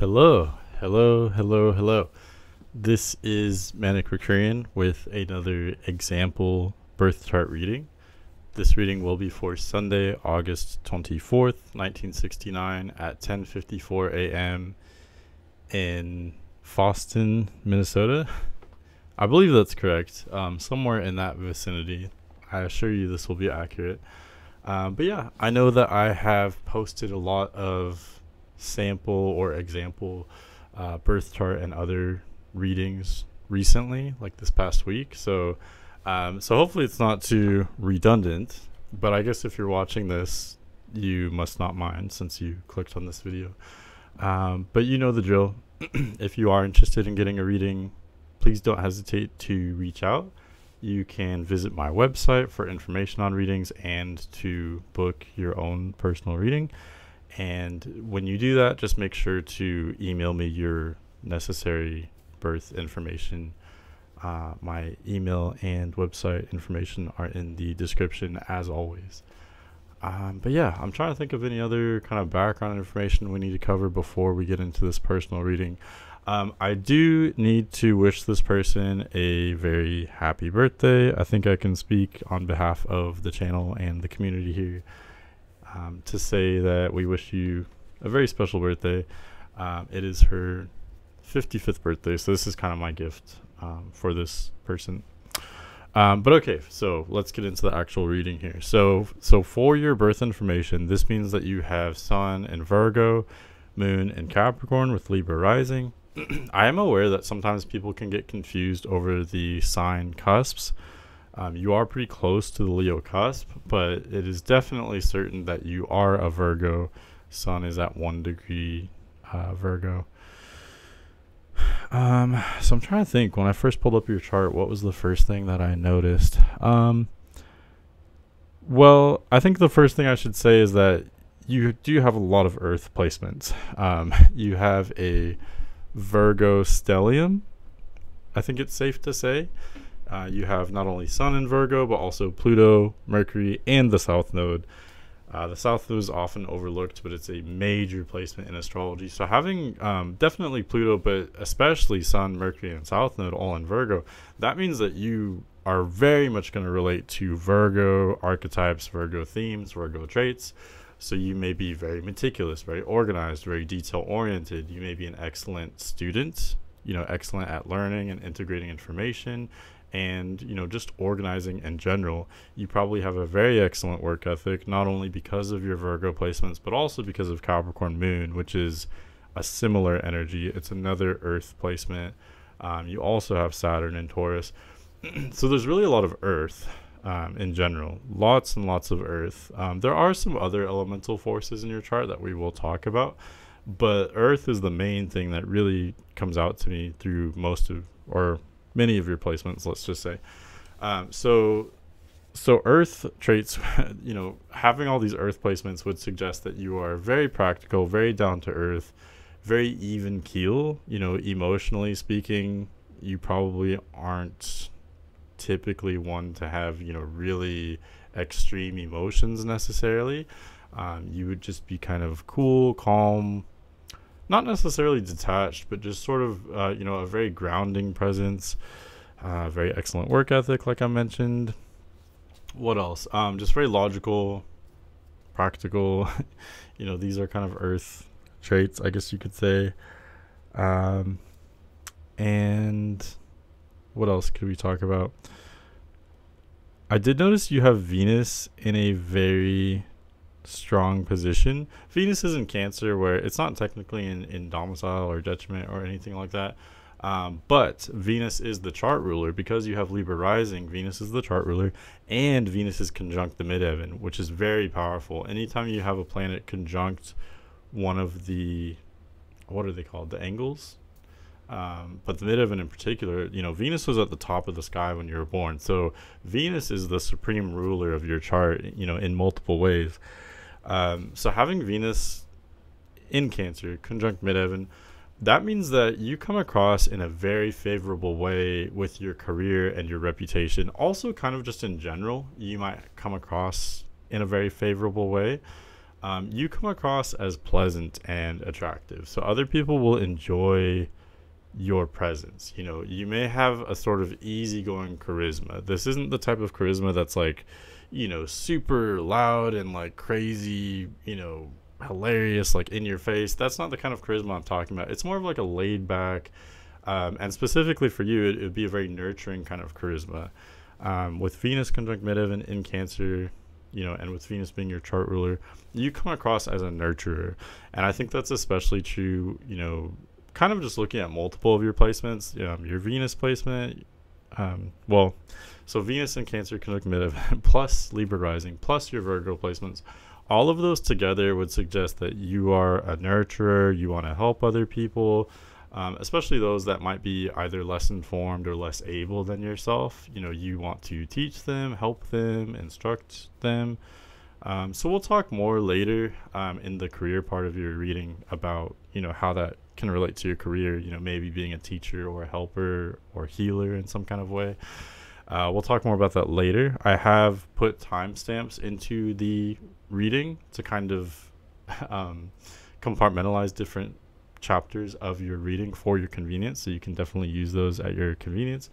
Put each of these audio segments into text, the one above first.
Hello, hello, hello, hello. This is Manic.mercurian with another example birth chart reading. This reading will be for Sunday, August 24th, 1969 at 10:54 a.m. in Fosston, Minnesota. I believe that's correct. Somewhere in that vicinity. I assure you this will be accurate. But yeah, I know that I have posted a lot of sample or example birth chart and other readings recently, like this past week. So hopefully it's not too redundant. But I guess if you're watching this, you must not mind since you clicked on this video. But you know the drill. If you are interested in getting a reading, please don't hesitate to reach out. You can visit my website for information on readings and to book your own personal reading. And when you do that, just make sure to email me your necessary birth information. My email and website information are in the description as always. But yeah, I'm trying to think of any other kind of background information we need to cover before we get into this personal reading. I do need to wish this person a very happy birthday. I think I can speak on behalf of the channel and the community here to say that we wish you a very special birthday. It is her 55th birthday, so this is kind of my gift for this person. But okay, so let's get into the actual reading here. So for your birth information, this means that you have Sun in Virgo, Moon in Capricorn with Libra rising. I am aware that sometimes people can get confused over the sign cusps. You are pretty close to the Leo cusp, but it is definitely certain that you are a Virgo. Sun is at 1 degree Virgo. So I'm trying to think, when I first pulled up your chart, what was the first thing that I noticed? Well, I think the first thing I should say is that you do have a lot of Earth placements. You have a Virgo stellium, I think it's safe to say. You have not only Sun in Virgo, but also Pluto, Mercury, and the South Node. The South Node is often overlooked, but it's a major placement in astrology. So having definitely Pluto, but especially Sun, Mercury, and South Node all in Virgo, that means that you are very much going to relate to Virgo archetypes, Virgo themes, Virgo traits. So you may be very meticulous, very organized, very detail-oriented. You may be an excellent student, excellent at learning and integrating information, and just organizing in general. You probably have a very excellent work ethic, not only because of your Virgo placements, but also because of Capricorn Moon, which is a similar energy. It's another Earth placement. You also have Saturn in Taurus. So there's really a lot of Earth in general, lots and lots of Earth. There are some other elemental forces in your chart that we will talk about, but Earth is the main thing that really comes out to me through most of, or many of your placements, let's just say. So Earth traits, having all these Earth placements would suggest that you are very practical, very down to earth, very even keel. Emotionally speaking, you probably aren't typically one to have, really extreme emotions necessarily. You would just be kind of cool, calm, not necessarily detached, but just sort of, a very grounding presence, very excellent work ethic, like I mentioned. What else? Just very logical, practical. These are kind of Earth traits, I guess you could say. And what else could we talk about? I did notice you have Venus in a very strong position. Venus is in Cancer, where it's not technically in domicile or detriment or anything like that, but Venus is the chart ruler. Because you have Libra rising, Venus is the chart ruler, and Venus is conjunct the midheaven, which is very powerful. Anytime you have a planet conjunct one of the, what are they called, the angles, but the midheaven in particular, Venus was at the top of the sky when you were born. So Venus is the supreme ruler of your chart, in multiple ways. So having Venus in Cancer, conjunct midheaven, that means that you come across in a very favorable way with your career and your reputation. Also, kind of just in general, you might come across in a very favorable way. you come across as pleasant and attractive. So other people will enjoy your presence. You know, you may have a sort of easygoing charisma. This isn't the type of charisma that's like, you know, super loud and like crazy, you know, hilarious, like in your face. That's not the kind of charisma I'm talking about. It's more of like a laid back, and specifically for you, it would be a very nurturing kind of charisma. With Venus conjunctive in Cancer, you know, and with Venus being your chart ruler, you come across as a nurturer. And I think that's especially true, you know, kind of just looking at multiple of your placements, your Venus placement, so Venus in Cancer conjunctive plus Libra rising plus your Virgo placements, all of those together would suggest that you are a nurturer. You want to help other people, especially those that might be either less informed or less able than yourself. You know, you want to teach them, help them, instruct them. So we'll talk more later in the career part of your reading about, you know, how that can relate to your career, you know, maybe being a teacher or a helper or healer in some kind of way. We'll talk more about that later. I have put timestamps into the reading to kind of compartmentalize different chapters of your reading for your convenience, so you can definitely use those at your convenience.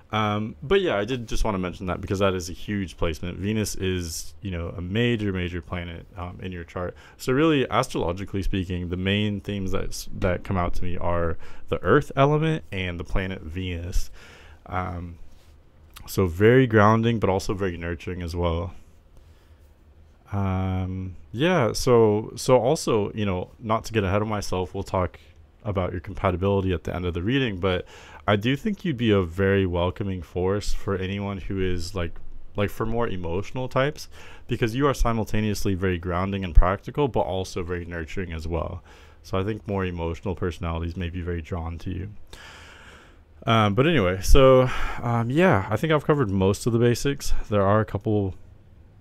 But yeah, I did just want to mention that because that is a huge placement. Venus is, you know, a major planet in your chart. So really, astrologically speaking, the main themes that come out to me are the Earth element and the planet Venus. So very grounding, but also very nurturing as well. Yeah. So also, you know, not to get ahead of myself, we'll talk about your compatibility at the end of the reading, but I do think you'd be a very welcoming force for anyone who is like for more emotional types, because you are simultaneously very grounding and practical, but also very nurturing as well. So I think more emotional personalities may be very drawn to you. But anyway, so yeah, I think I've covered most of the basics. There are a couple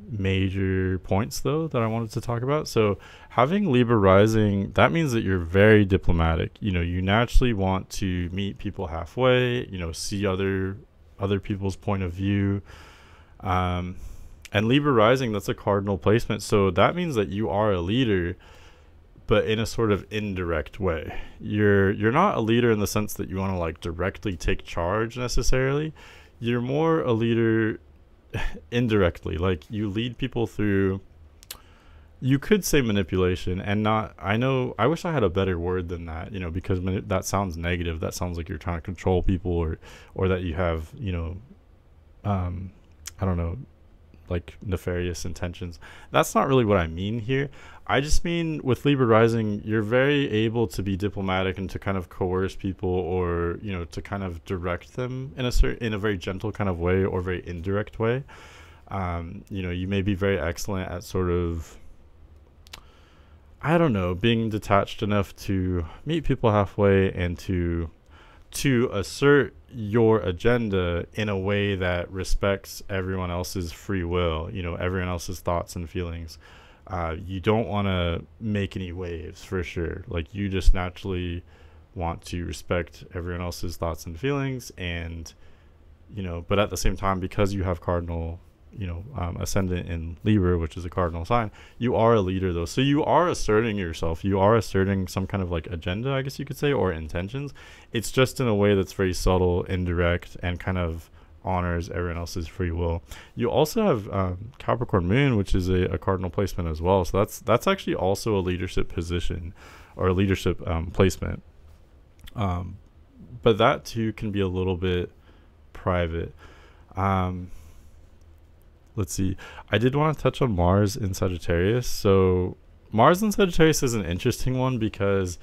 major points though that I wanted to talk about. So having Libra rising, that means that you're very diplomatic. You know, you naturally want to meet people halfway, you know, see other people's point of view. And Libra rising, that's a cardinal placement. So that means that you are a leader, but in a sort of indirect way. You're not a leader in the sense that you want to like directly take charge necessarily. You're more a leader indirectly. Like you lead people through, you could say manipulation, and not, I wish I had a better word than that, you know, because that sounds negative. That sounds like you're trying to control people, or that you have, you know, I don't know, like nefarious intentions. That's not really what I mean here. I just mean with Libra rising, you're very able to be diplomatic and to kind of coerce people, or, you know, to kind of direct them in a very gentle kind of way, or very indirect way. You know, you may be very excellent at sort of, I don't know, being detached enough to meet people halfway and to assert your agenda in a way that respects everyone else's free will, you know, everyone else's thoughts and feelings. You don't want to make any waves, for sure. Like, you just naturally want to respect everyone else's thoughts and feelings, and, you know, but at the same time, because you have cardinal, you know, ascendant in Libra, which is a cardinal sign, you are a leader though. So you are asserting yourself. You are asserting some kind of like agenda, I guess you could say, or intentions. It's just in a way that's very subtle, indirect, and kind of honors everyone else's free will. You also have Capricorn moon, which is a cardinal placement as well. So that's actually also a leadership position, or a leadership placement. But that too can be a little bit private. Let's see. I did want to touch on Mars in Sagittarius. So Mars in Sagittarius is an interesting one because,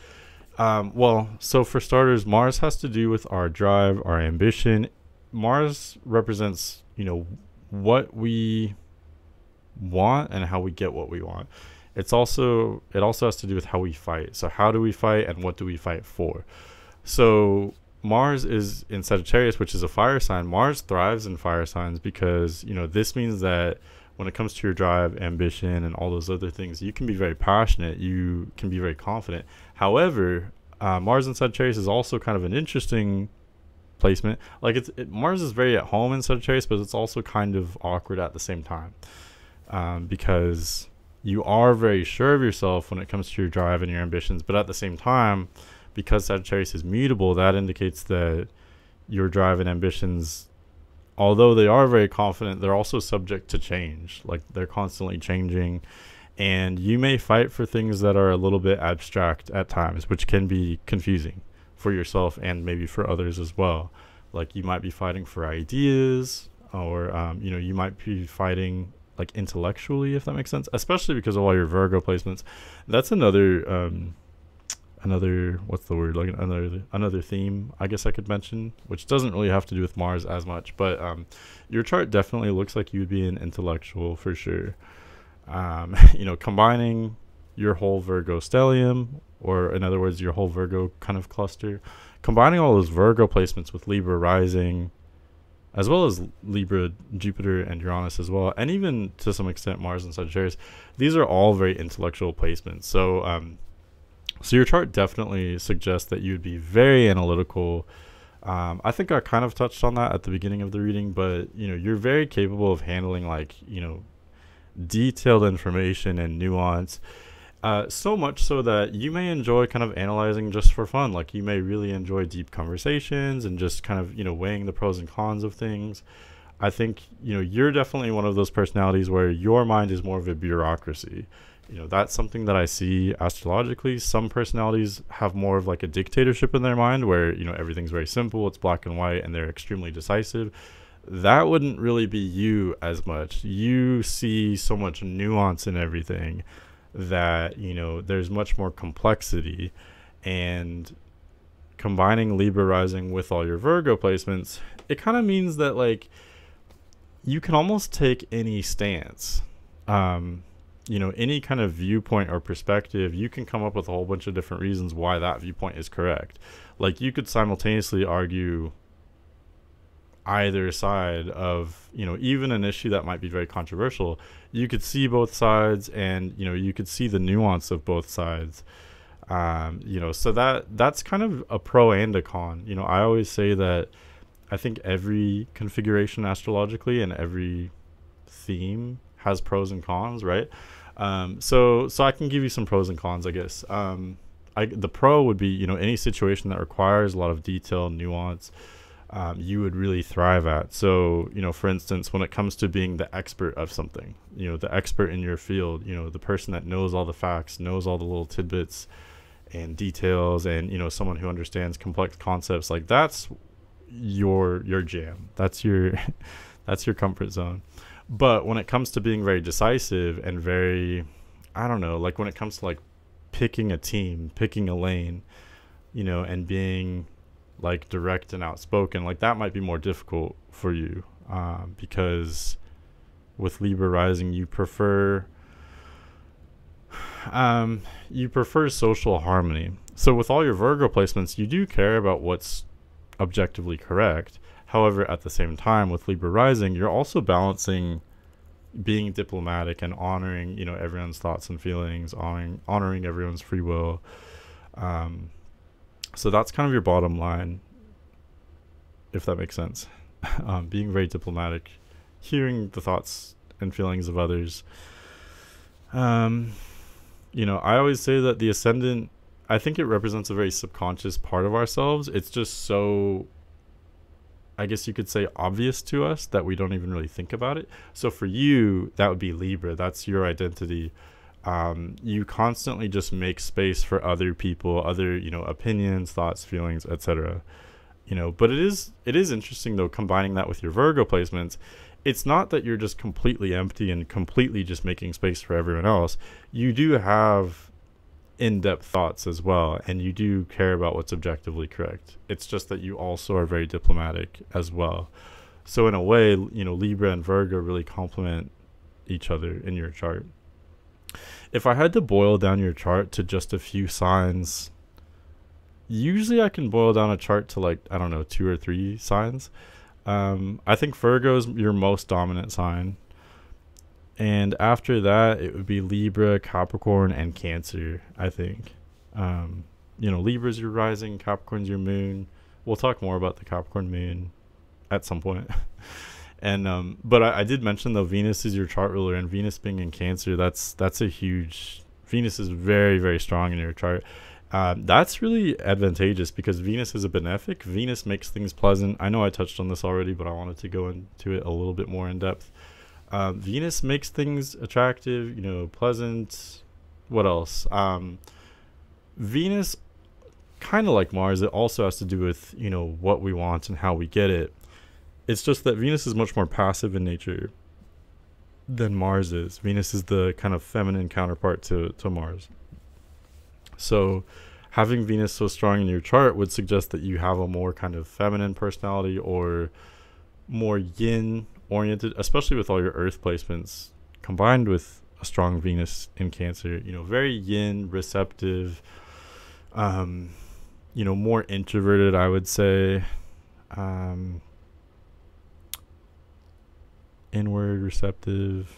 so for starters, Mars has to do with our drive, our ambition. Mars represents, you know, what we want and how we get what we want. It also has to do with how we fight. So how do we fight, and what do we fight for? So Mars is in Sagittarius, which is a fire sign. Mars thrives in fire signs because, you know, this means that when it comes to your drive, ambition, and all those other things, you can be very passionate. You can be very confident. However, Mars in Sagittarius is also kind of an interesting placement. Like Mars is very at home in Sagittarius, but it's also kind of awkward at the same time, because you are very sure of yourself when it comes to your drive and your ambitions, but at the same time, because Sagittarius is mutable, that indicates that your drive and ambitions, although they are very confident, they're also subject to change. Like, they're constantly changing, and you may fight for things that are a little bit abstract at times, which can be confusing for yourself and maybe for others as well. Like, you might be fighting for ideas, or you might be fighting like intellectually, if that makes sense, especially because of all your Virgo placements. That's another what's the word, like another theme I guess I could mention, which doesn't really have to do with Mars as much, but your chart definitely looks like you would be an intellectual for sure. Combining your whole Virgo stellium, or in other words, your whole Virgo kind of cluster, combining all those Virgo placements with Libra rising, as well as Libra, Jupiter, and Uranus as well, and even to some extent Mars and Sagittarius, these are all very intellectual placements. So your chart definitely suggests that you would be very analytical. I think I kind of touched on that at the beginning of the reading, but you're very capable of handling detailed information and nuance. So much so that you may enjoy kind of analyzing just for fun. Like, you may really enjoy deep conversations and just kind of, weighing the pros and cons of things. I think, you're definitely one of those personalities where your mind is more of a bureaucracy. That's something that I see astrologically. Some personalities have more of like a dictatorship in their mind where, everything's very simple, it's black and white, and they're extremely decisive. That wouldn't really be you as much. You see so much nuance in everything that there's much more complexity. And combining Libra rising with all your Virgo placements, it kind of means that like you can almost take any stance, any kind of viewpoint or perspective. You can come up with a whole bunch of different reasons why that viewpoint is correct. Like, you could simultaneously argue either side of even an issue that might be very controversial. You could see both sides, and you could see the nuance of both sides. So that's kind of a pro and a con. I always say that I think every configuration astrologically and every theme has pros and cons, right? So I can give you some pros and cons, I guess. The pro would be any situation that requires a lot of detail and nuance, you would really thrive at. So, for instance, when it comes to being the expert of something, the expert in your field, the person that knows all the facts, knows all the little tidbits and details, and, someone who understands complex concepts, like that's your jam. That's your, that's your comfort zone. But when it comes to being very decisive and very, I don't know, like when it comes to like picking a team, picking a lane, and being like direct and outspoken, like that might be more difficult for you, because with Libra rising, you prefer social harmony. So with all your Virgo placements, you do care about what's objectively correct. However, at the same time, with Libra rising, you're also balancing being diplomatic and honoring everyone's thoughts and feelings, honoring everyone's free will. So that's kind of your bottom line, if that makes sense. Being very diplomatic, hearing the thoughts and feelings of others. I always say that the ascendant, I think it represents a very subconscious part of ourselves. It's just so, I guess you could say, obvious to us that we don't even really think about it. So for you, that would be Libra. That's your identity. You constantly just make space for other people, other opinions, thoughts, feelings, etc. But it is interesting though, combining that with your Virgo placements. It's not that you're just completely empty and completely just making space for everyone else. You do have in-depth thoughts as well, and you do care about what's objectively correct. It's just that you also are very diplomatic as well. So in a way, Libra and Virgo really complement each other in your chart. If I had to boil down your chart to just a few signs, usually I can boil down a chart to like, I don't know, 2 or 3 signs. I think Virgo is your most dominant sign. And after that, it would be Libra, Capricorn, and Cancer, I think. Libra's your rising, Capricorn's your moon. We'll talk more about the Capricorn moon at some point. And but I did mention though, Venus is your chart ruler, and Venus being in Cancer, that's a huge. Venus is very, very strong in your chart. That's really advantageous because Venus is a benefic. Venus makes things pleasant. I know I touched on this already, but I wanted to go into it a little bit more in depth. Venus makes things attractive, pleasant. What else? Venus, kind of like Mars, it also has to do with, what we want and how we get it. It's just that Venus is much more passive in nature than Mars is. Venus is the kind of feminine counterpart to Mars. So having Venus so strong in your chart would suggest that you have a more kind of feminine personality or more yin oriented, especially with all your earth placements combined with a strong Venus in Cancer, very yin, receptive, more introverted, I would say, inward, receptive,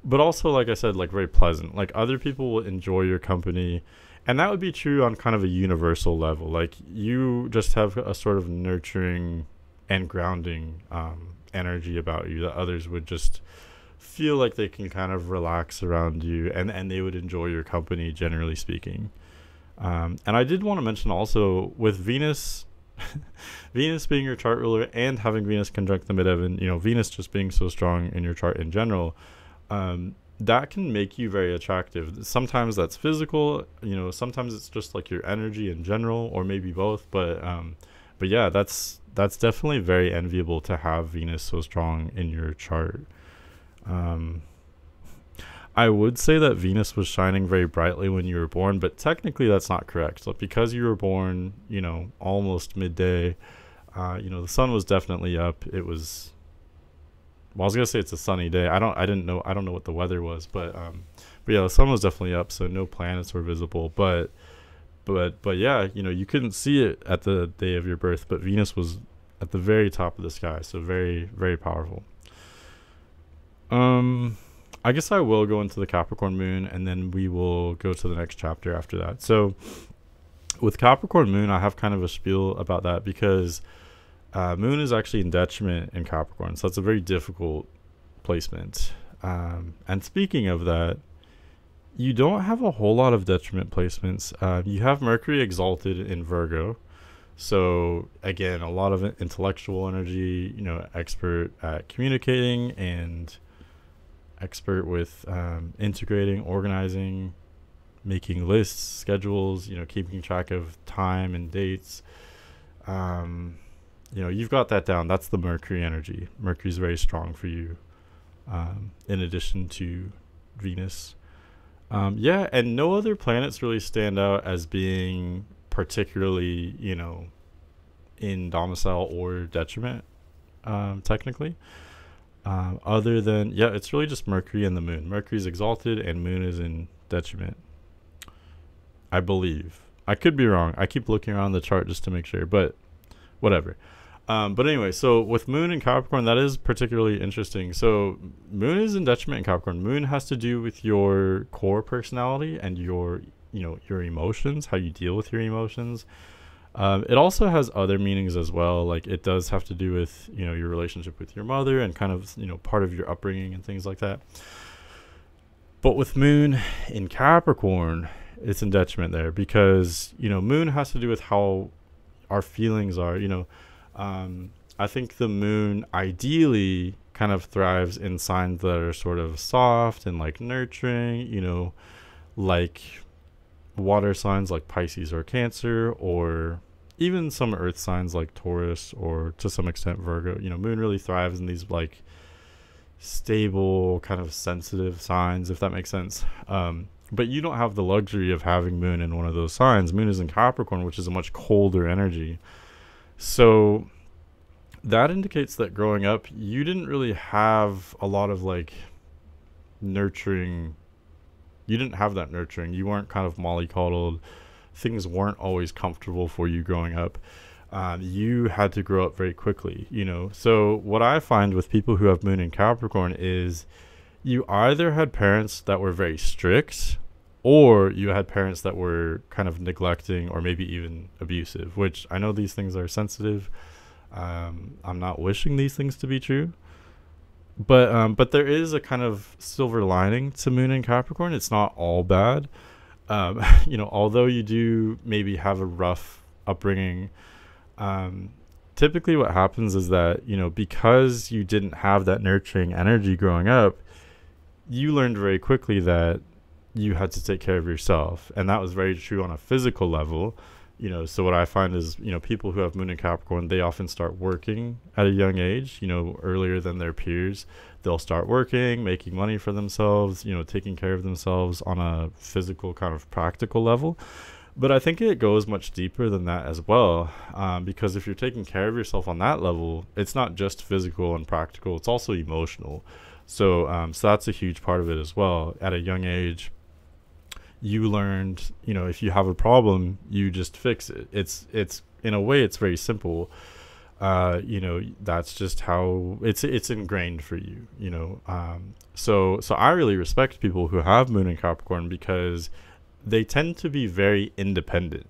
but also, like I said, like very pleasant. Like other people will enjoy your company, and that would be true on kind of a universal level. Like you just have a sort of nurturing and grounding energy about you that others would just feel like they can kind of relax around you, and they would enjoy your company, generally speaking. And I did want to mention also with Venus, Venus being your chart ruler and having Venus conjunct the midheaven, Venus just being so strong in your chart in general, that can make you very attractive. Sometimes that's physical, sometimes it's just like your energy in general, or maybe both. But yeah, that's definitely very enviable to have Venus so strong in your chart. I would say that Venus was shining very brightly when you were born, but technically that's not correct. So because you were born, almost midday, the sun was definitely up. It was, well, I was gonna say it's a sunny day. I don't know what the weather was, but yeah, the sun was definitely up, so no planets were visible. But yeah, you couldn't see it at the day of your birth, but Venus was at the very top of the sky, so very, very powerful. I guess I will go into the Capricorn moon, and then we will go to the next chapter after that. So with Capricorn moon, I have kind of a spiel about that because moon is actually in detriment in Capricorn. So that's a very difficult placement. And speaking of that, you don't have a whole lot of detriment placements. You have Mercury exalted in Virgo. So again, a lot of intellectual energy, expert at communicating and expert with integrating, organizing, making lists, schedules, keeping track of time and dates. You've got that down. That's the Mercury energy. Mercury's very strong for you, in addition to Venus. Yeah, and no other planets really stand out as being particularly, in domicile or detriment, technically. Other than, yeah, it's really just Mercury and the moon. Mercury's exalted and moon is in detriment, I believe. I could be wrong. I keep looking around the chart just to make sure, but whatever. But anyway, so with moon in Capricorn, that is particularly interesting. So moon is in detriment in Capricorn. Moon has to do with your core personality and your emotions, how you deal with your emotions. It also has other meanings as well. Like it does have to do with, your relationship with your mother and kind of, part of your upbringing and things like that. But with moon in Capricorn, it's in detriment there because, moon has to do with how our feelings are, I think the moon ideally kind of thrives in signs that are sort of soft and like nurturing, like water signs like Pisces or Cancer, or even some earth signs like Taurus, or to some extent Virgo. Moon really thrives in these like stable, kind of sensitive signs, if that makes sense. But you don't have the luxury of having moon in one of those signs. Moon is in Capricorn, which is a much colder energy. So that indicates that growing up, you didn't really have a lot of like nurturing. You didn't have that nurturing. You weren't kind of mollycoddled. Things weren't always comfortable for you growing up. You had to grow up very quickly, So what I find with people who have moon in Capricorn is you either had parents that were very strict, or you had parents that were kind of neglecting or maybe even abusive, which I know these things are sensitive. I'm not wishing these things to be true. But there is a kind of silver lining to Moon in Capricorn. It's not all bad. Although you do maybe have a rough upbringing, um, typically what happens is that, because you didn't have that nurturing energy growing up, you learned very quickly that you had to take care of yourself. And that was very true on a physical level. So what I find is, people who have Moon in Capricorn, they often start working at a young age, earlier than their peers. They'll start working, making money for themselves, taking care of themselves on a physical kind of practical level. But I think it goes much deeper than that as well, because if you're taking care of yourself on that level, it's not just physical and practical, it's also emotional. So that's a huge part of it as well. At a young age, you learned, if you have a problem, you just fix it. It's in a way, it's very simple. That's just how it's ingrained for you. So I really respect people who have Moon in Capricorn, because they tend to be very independent.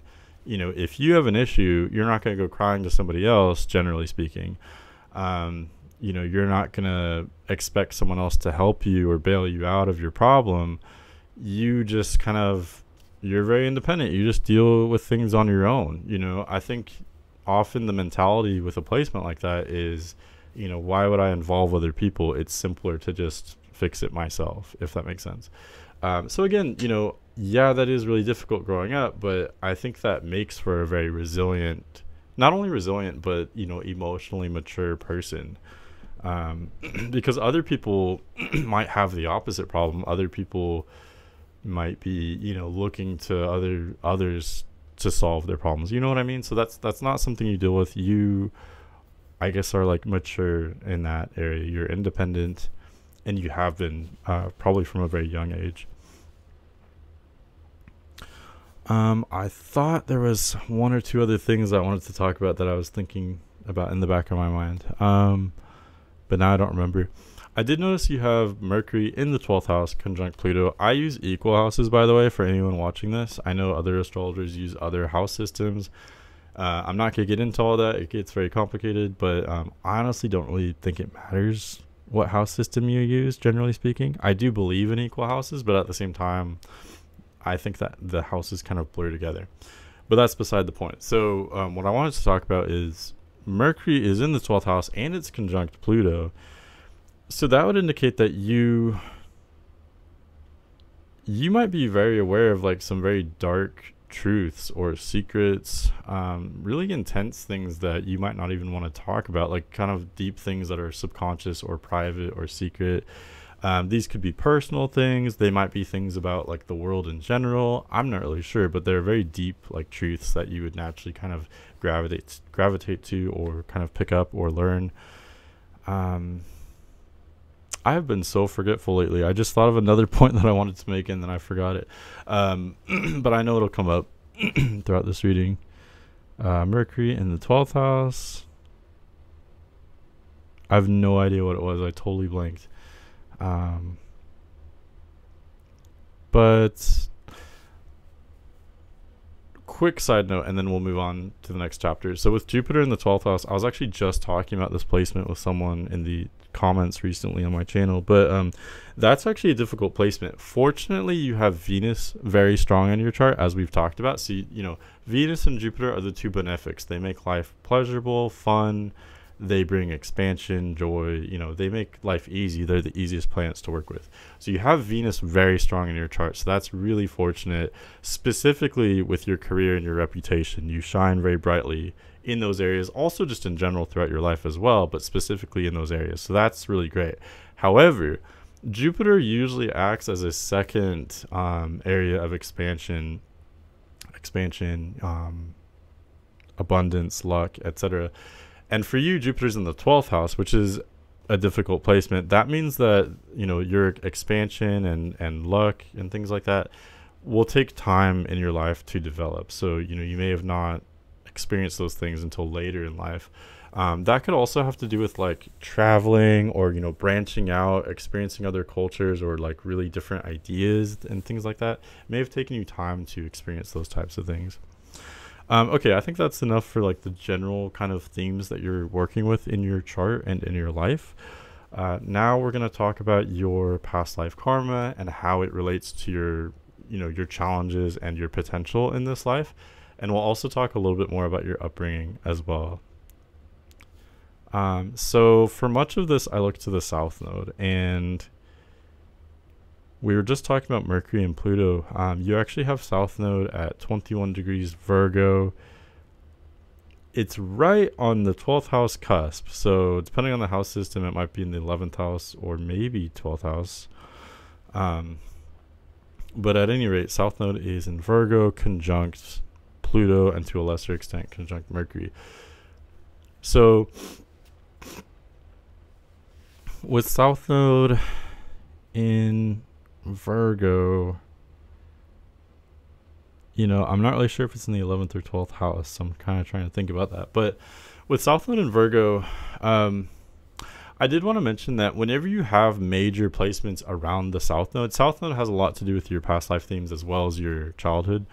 If you have an issue, you're not going to go crying to somebody else, generally speaking. You're not going to expect someone else to help you or bail you out of your problem. You just you're very independent. You just deal with things on your own. I think often the mentality with a placement like that is, why would I involve other people? It's simpler to just fix it myself, if that makes sense. So again, yeah, that is really difficult growing up, but I think that makes for a very resilient, not only resilient, but, emotionally mature person. Because other people might have the opposite problem. Other people might be, looking to others to solve their problems. You know what I mean? So that's not something you deal with. You, I guess, are like mature in that area. You're independent, and you have been probably from a very young age. I thought there was one or two other things I wanted to talk about that I was thinking about in the back of my mind. But now I don't remember. I did notice you have Mercury in the 12th house conjunct Pluto. I use equal houses, by the way, for anyone watching this. I know other astrologers use other house systems. I'm not going to get into all that. It gets very complicated, but I honestly don't really think it matters what house system you use, generally speaking. I do believe in equal houses, but at the same time, I think that the houses kind of blur together. But that's beside the point. So what I wanted to talk about is Mercury is in the 12th house and it's conjunct Pluto. So that would indicate that you might be very aware of like some very dark truths or secrets, really intense things that you might not even want to talk about, like kind of deep things that are subconscious or private or secret. These could be personal things. They might be things about like the world in general. I'm not really sure, but they're very deep like truths that you would naturally kind of gravitate to or kind of pick up or learn. I have been so forgetful lately. I just thought of another point that I wanted to make and then I forgot it. But I know it'll come up throughout this reading. Mercury in the 12th house. I have no idea what it was. I totally blanked. But quick side note, and then we'll move on to the next chapter. So with Jupiter in the 12th house, I was actually just talking about this placement with someone in the comments recently on my channel, but that's actually a difficult placement. Fortunately, you have Venus very strong in your chart, as we've talked about. So Venus and Jupiter are the two benefics. They make life pleasurable, fun. They bring expansion, joy. They make life easy. They're the easiest planets to work with. So you have Venus very strong in your chart. So that's really fortunate, specifically with your career and your reputation. You shine very brightly in those areas, also just in general throughout your life as well, but specifically in those areas. So that's really great. However, Jupiter usually acts as a second area of expansion, abundance, luck, etc. And for you, Jupiter's in the 12th house, which is a difficult placement. That means that, your expansion and luck and things like that will take time in your life to develop. So, you may have not experienced those things until later in life. That could also have to do with like traveling or, branching out, experiencing other cultures or like really different ideas and things like that. It may have taken you time to experience those types of things. Okay, I think that's enough for like the general kind of themes that you're working with in your chart and in your life. Now we're going to talk about your past life karma and how it relates to your, your challenges and your potential in this life. And we'll also talk a little bit more about your upbringing as well. So for much of this, I looked to the South Node, and we were just talking about Mercury and Pluto. You actually have South Node at 21 degrees Virgo. It's right on the 12th house cusp. So depending on the house system, it might be in the 11th house or maybe 12th house. But at any rate, South Node is in Virgo, conjunct Pluto, and to a lesser extent, conjunct Mercury. So with South Node in Virgo, I'm not really sure if it's in the 11th or 12th house, so I'm kind of trying to think about that. But with South Node in Virgo, I did want to mention that whenever you have major placements around the South Node has a lot to do with your past life themes as well as your childhood.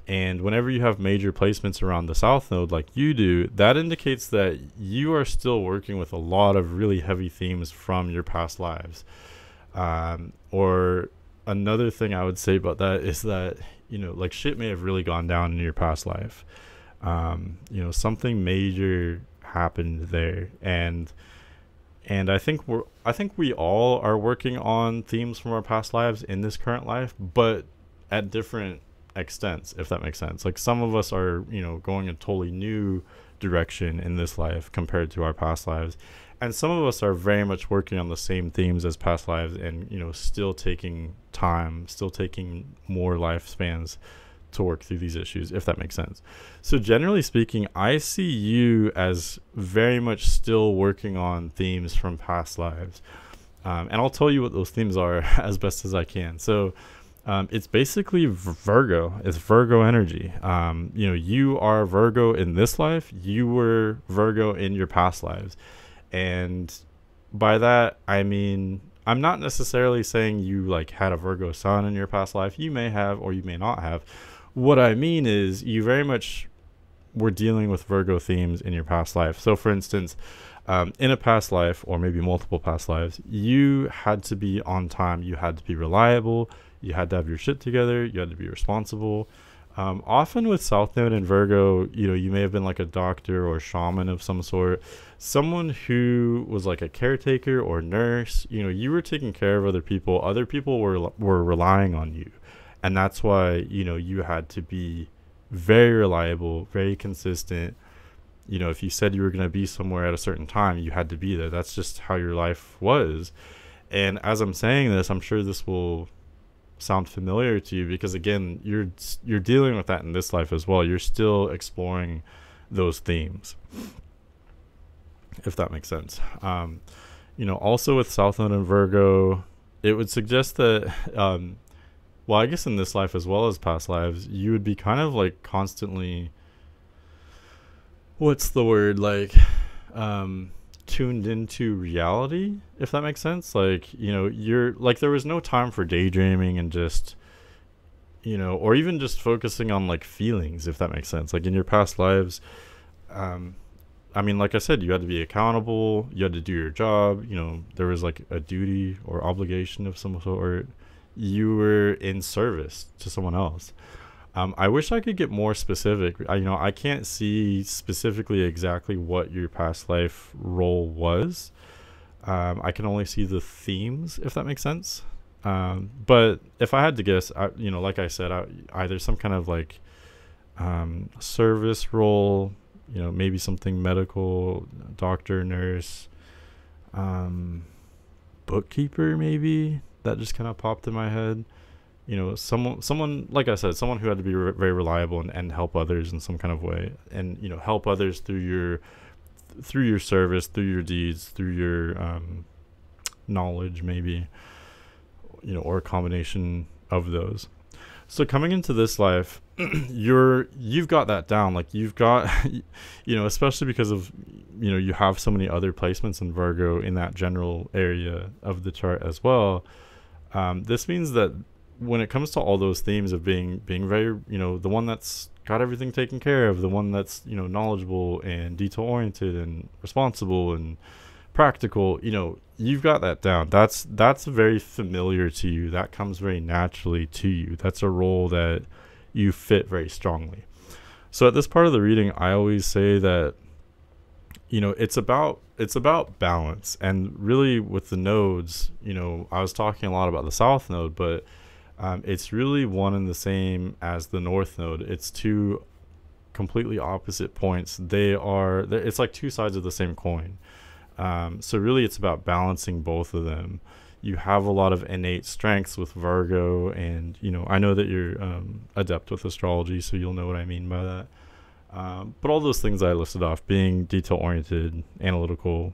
And whenever you have major placements around the South Node like you do, that indicates that you are still working with a lot of really heavy themes from your past lives. Or another thing I would say about that is that, like shit may have really gone down in your past life. Something major happened there. And I think we all are working on themes from our past lives in this current life, but at different extents, if that makes sense. Like some of us are, going a totally new direction in this life compared to our past lives. And some of us are very much working on the same themes as past lives and, still taking time, still taking more lifespans to work through these issues, if that makes sense. So generally speaking, I see you as very much still working on themes from past lives. And I'll tell you what those themes are as best as I can. So it's basically Virgo. It's Virgo energy. You are Virgo in this life. You were Virgo in your past lives. And by that, I mean, I'm not necessarily saying you like had a Virgo sun in your past life. You may have, or you may not have. What I mean is you very much were dealing with Virgo themes in your past life. So for instance, in a past life, or maybe multiple past lives, you had to be on time. You had to be reliable. You had to have your shit together. You had to be responsible. Often with South Node and Virgo, you may have been like a doctor or shaman of some sort, someone who was like a caretaker or nurse. You were taking care of other people. Other people were relying on you, and that's why you had to be very reliable, very consistent. If you said you were going to be somewhere at a certain time, you had to be there. That's just how your life was. And as I'm saying this, I'm sure this will sound familiar to you because again, you're dealing with that in this life as well. You're still exploring those themes, if that makes sense. Also with South Node and Virgo, it would suggest that well, I guess in this life as well as past lives, you would be kind of like constantly, what's the word, like tuned into reality, if that makes sense. Like you're like, there was no time for daydreaming and just or even just focusing on like feelings, if that makes sense. Like in your past lives, I mean, like I said, you had to be accountable, you had to do your job, there was like a duty or obligation of some sort. You were in service to someone else. I wish I could get more specific. I can't see specifically exactly what your past life role was. I can only see the themes, if that makes sense. But if I had to guess, like I said, either some kind of like service role, maybe something medical, doctor, nurse, bookkeeper, maybe. That just kind of popped in my head. Someone like I said, someone who had to be very reliable and help others in some kind of way, and help others through your service, through your deeds, through your knowledge, maybe, or a combination of those. So coming into this life, you've got that down. Like you've got, especially because of, you have so many other placements in Virgo in that general area of the chart as well. This means that when it comes to all those themes of being very, the one that's got everything taken care of, the one that's, knowledgeable and detail oriented and responsible and practical, you've got that down. That's very familiar to you. That comes very naturally to you. That's a role that you fit very strongly. So at this part of the reading, I always say that it's about balance. And really with the nodes, I was talking a lot about the south node, but it's really one and the same as the north node. It's two completely opposite points. It's like two sides of the same coin. So really it's about balancing both of them. You have a lot of innate strengths with Virgo, and I know that you're adept with astrology, so you'll know what I mean by that. But all those things I listed off, being detail oriented, analytical,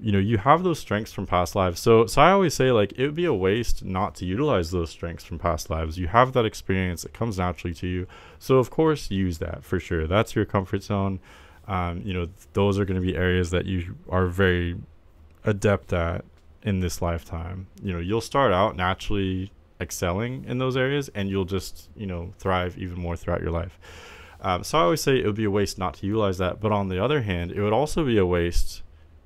you have those strengths from past lives. So I always say, like, it would be a waste not to utilize those strengths from past lives. You have that experience, it comes naturally to you, so of course use that for sure. That's your comfort zone. Those are going to be areas that you are very adept at in this lifetime. You'll start out naturally excelling in those areas, and you'll just thrive even more throughout your life. So I always say it would be a waste not to utilize that. But on the other hand, it would also be a waste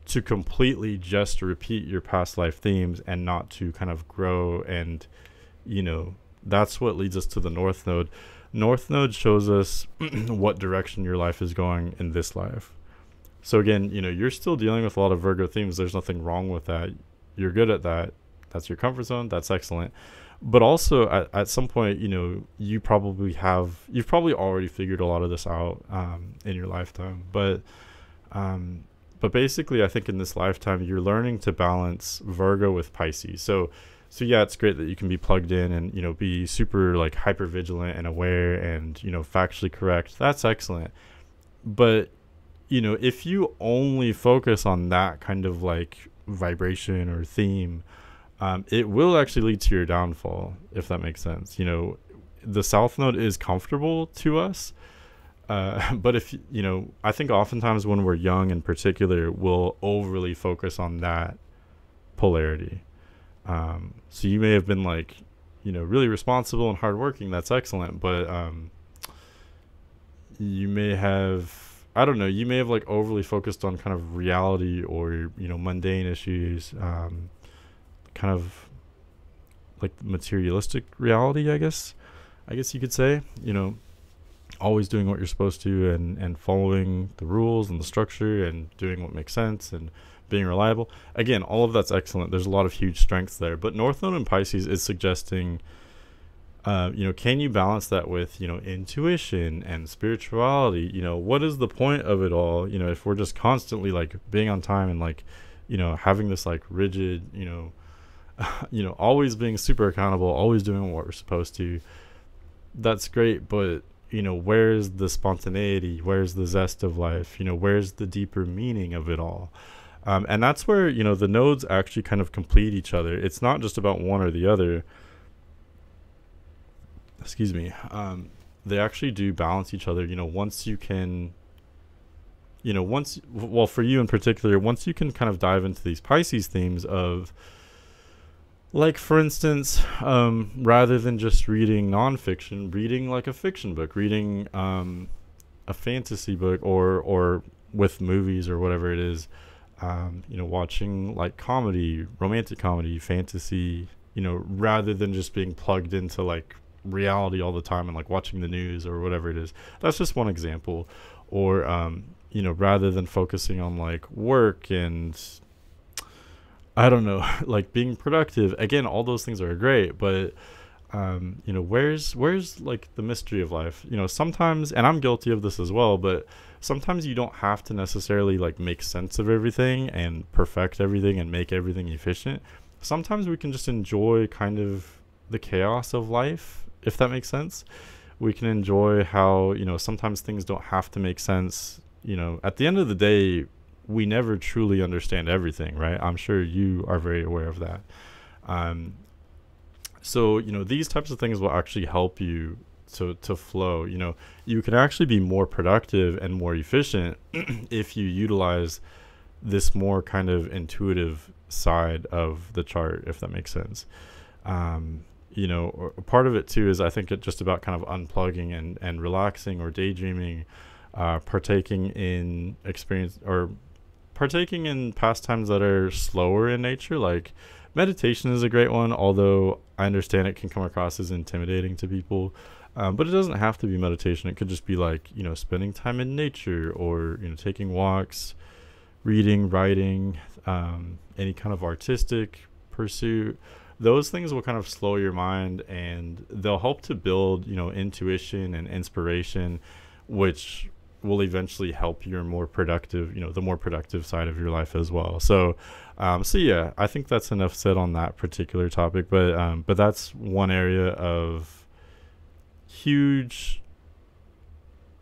to completely just repeat your past life themes and not to kind of grow. And that's what leads us to the north node. North node shows us what direction your life is going in this life. So again, you're still dealing with a lot of Virgo themes. There's nothing wrong with that. You're good at that. That's your comfort zone. That's excellent. But also at some point, you've probably already figured a lot of this out in your lifetime. But basically, I think in this lifetime, you're learning to balance Virgo with Pisces. So yeah, it's great that you can be plugged in and, be super like hyper vigilant and aware and, factually correct. That's excellent. But, if you only focus on that kind of like vibration or theme, it will actually lead to your downfall, if that makes sense. The south node is comfortable to us. But if, I think oftentimes when we're young in particular, we'll overly focus on that polarity. So you may have been like, really responsible and hardworking. That's excellent. But you may have, I don't know, you may have like overly focused on kind of reality or, mundane issues, kind of like materialistic reality, I guess you could say, always doing what you're supposed to and following the rules and the structure and doing what makes sense and being reliable. Again, all of that's excellent. There's a lot of huge strengths there. But North Node in Pisces is suggesting, can you balance that with, intuition and spirituality? What is the point of it all? If we're just constantly like being on time and like, having this like rigid, always being super accountable, always doing what we're supposed to. That's great, but where's the spontaneity? Where's the zest of life? Where's the deeper meaning of it all? And that's where, the nodes actually kind of complete each other. It's not just about one or the other. Excuse me. They actually do balance each other. Once you can, for you in particular, once you can kind of dive into these Pisces themes of, like, for instance, rather than just reading nonfiction, reading like a fiction book, reading a fantasy book, or with movies or whatever it is, watching like comedy, romantic comedy, fantasy, rather than just being plugged into like reality all the time and like watching the news or whatever it is. That's just one example. Or, rather than focusing on like work and I don't know, like being productive. Again, all those things are great, but where's like the mystery of life? Sometimes, and I'm guilty of this as well, but sometimes you don't have to necessarily like make sense of everything and perfect everything and make everything efficient. Sometimes we can just enjoy kind of the chaos of life, if that makes sense. We can enjoy how, sometimes things don't have to make sense. At the end of the day, we never truly understand everything, right? I'm sure you are very aware of that. So, these types of things will actually help you to flow. You can actually be more productive and more efficient if you utilize this more kind of intuitive side of the chart, if that makes sense. Or part of it too is I think it's just about kind of unplugging and relaxing or daydreaming, partaking in experience or partaking in pastimes that are slower in nature, like meditation is a great one, although I understand it can come across as intimidating to people. But it doesn't have to be meditation. It could just be like, spending time in nature, or, taking walks, reading, writing, any kind of artistic pursuit. Those things will kind of slow your mind, and they'll help to build, intuition and inspiration, which will eventually help your more productive, the more productive side of your life as well. So yeah, I think that's enough said on that particular topic. But that's one area of huge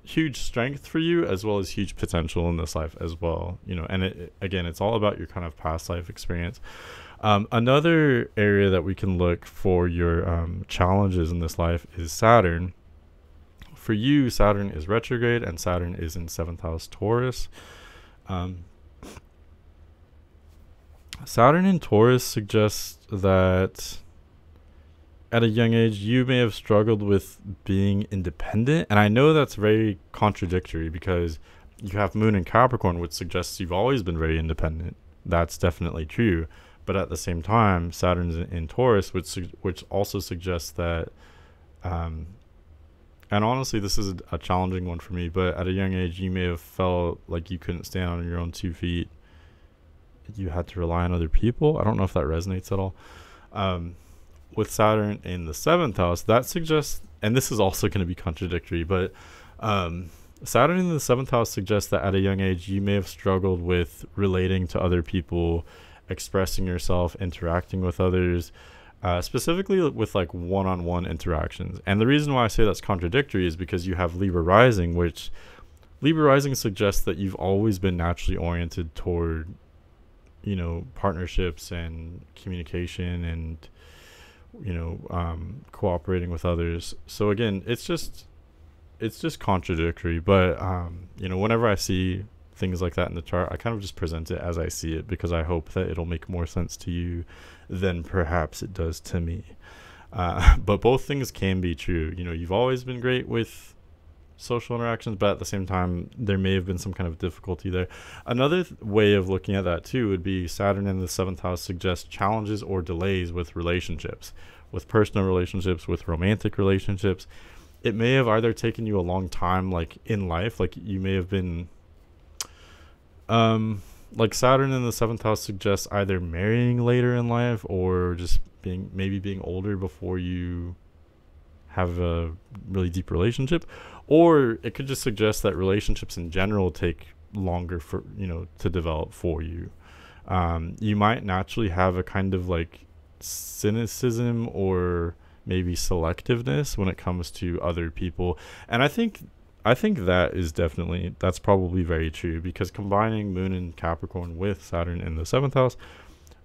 strength for you, as well as huge potential in this life as well. And again, it's all about your kind of past life experience. Another area that we can look for your challenges in this life is Saturn. For you, Saturn is retrograde, and Saturn is in 7th house Taurus. Saturn in Taurus suggests that at a young age you may have struggled with being independent. And I know that's very contradictory, because you have Moon in Capricorn, which suggests you've always been very independent. That's definitely true. But at the same time, Saturn's in Taurus, which also suggests that and honestly, this is a challenging one for me, but at a young age, you may have felt like you couldn't stand on your own 2 feet. You had to rely on other people. I don't know if that resonates at all. With Saturn in the 7th house, that suggests, and this is also going to be contradictory, but Saturn in the 7th house suggests that at a young age, you may have struggled with relating to other people, expressing yourself, interacting with others, specifically with like one-on-one interactions. And the reason why I say that's contradictory is because you have Libra rising, which Libra rising suggests that you've always been naturally oriented toward, partnerships and communication and, cooperating with others. So again, it's just contradictory. But, whenever I see things like that in the chart, I kind of just present it as I see it, because I hope that it'll make more sense to you than perhaps it does to me. But both things can be true. You've always been great with social interactions, but at the same time, there may have been some kind of difficulty there. Another way of looking at that too would be Saturn in the 7th house suggests challenges or delays with relationships, with personal relationships, with romantic relationships. It may have either taken you a long time, like in life, like you may have been like Saturn in the 7th house suggests either marrying later in life, or just being older before you have a really deep relationship. Or it could just suggest that relationships in general take longer for to develop for you. You might naturally have a kind of like cynicism or maybe selectiveness when it comes to other people. And I think that's probably very true, because combining Moon in Capricorn with Saturn in the 7th house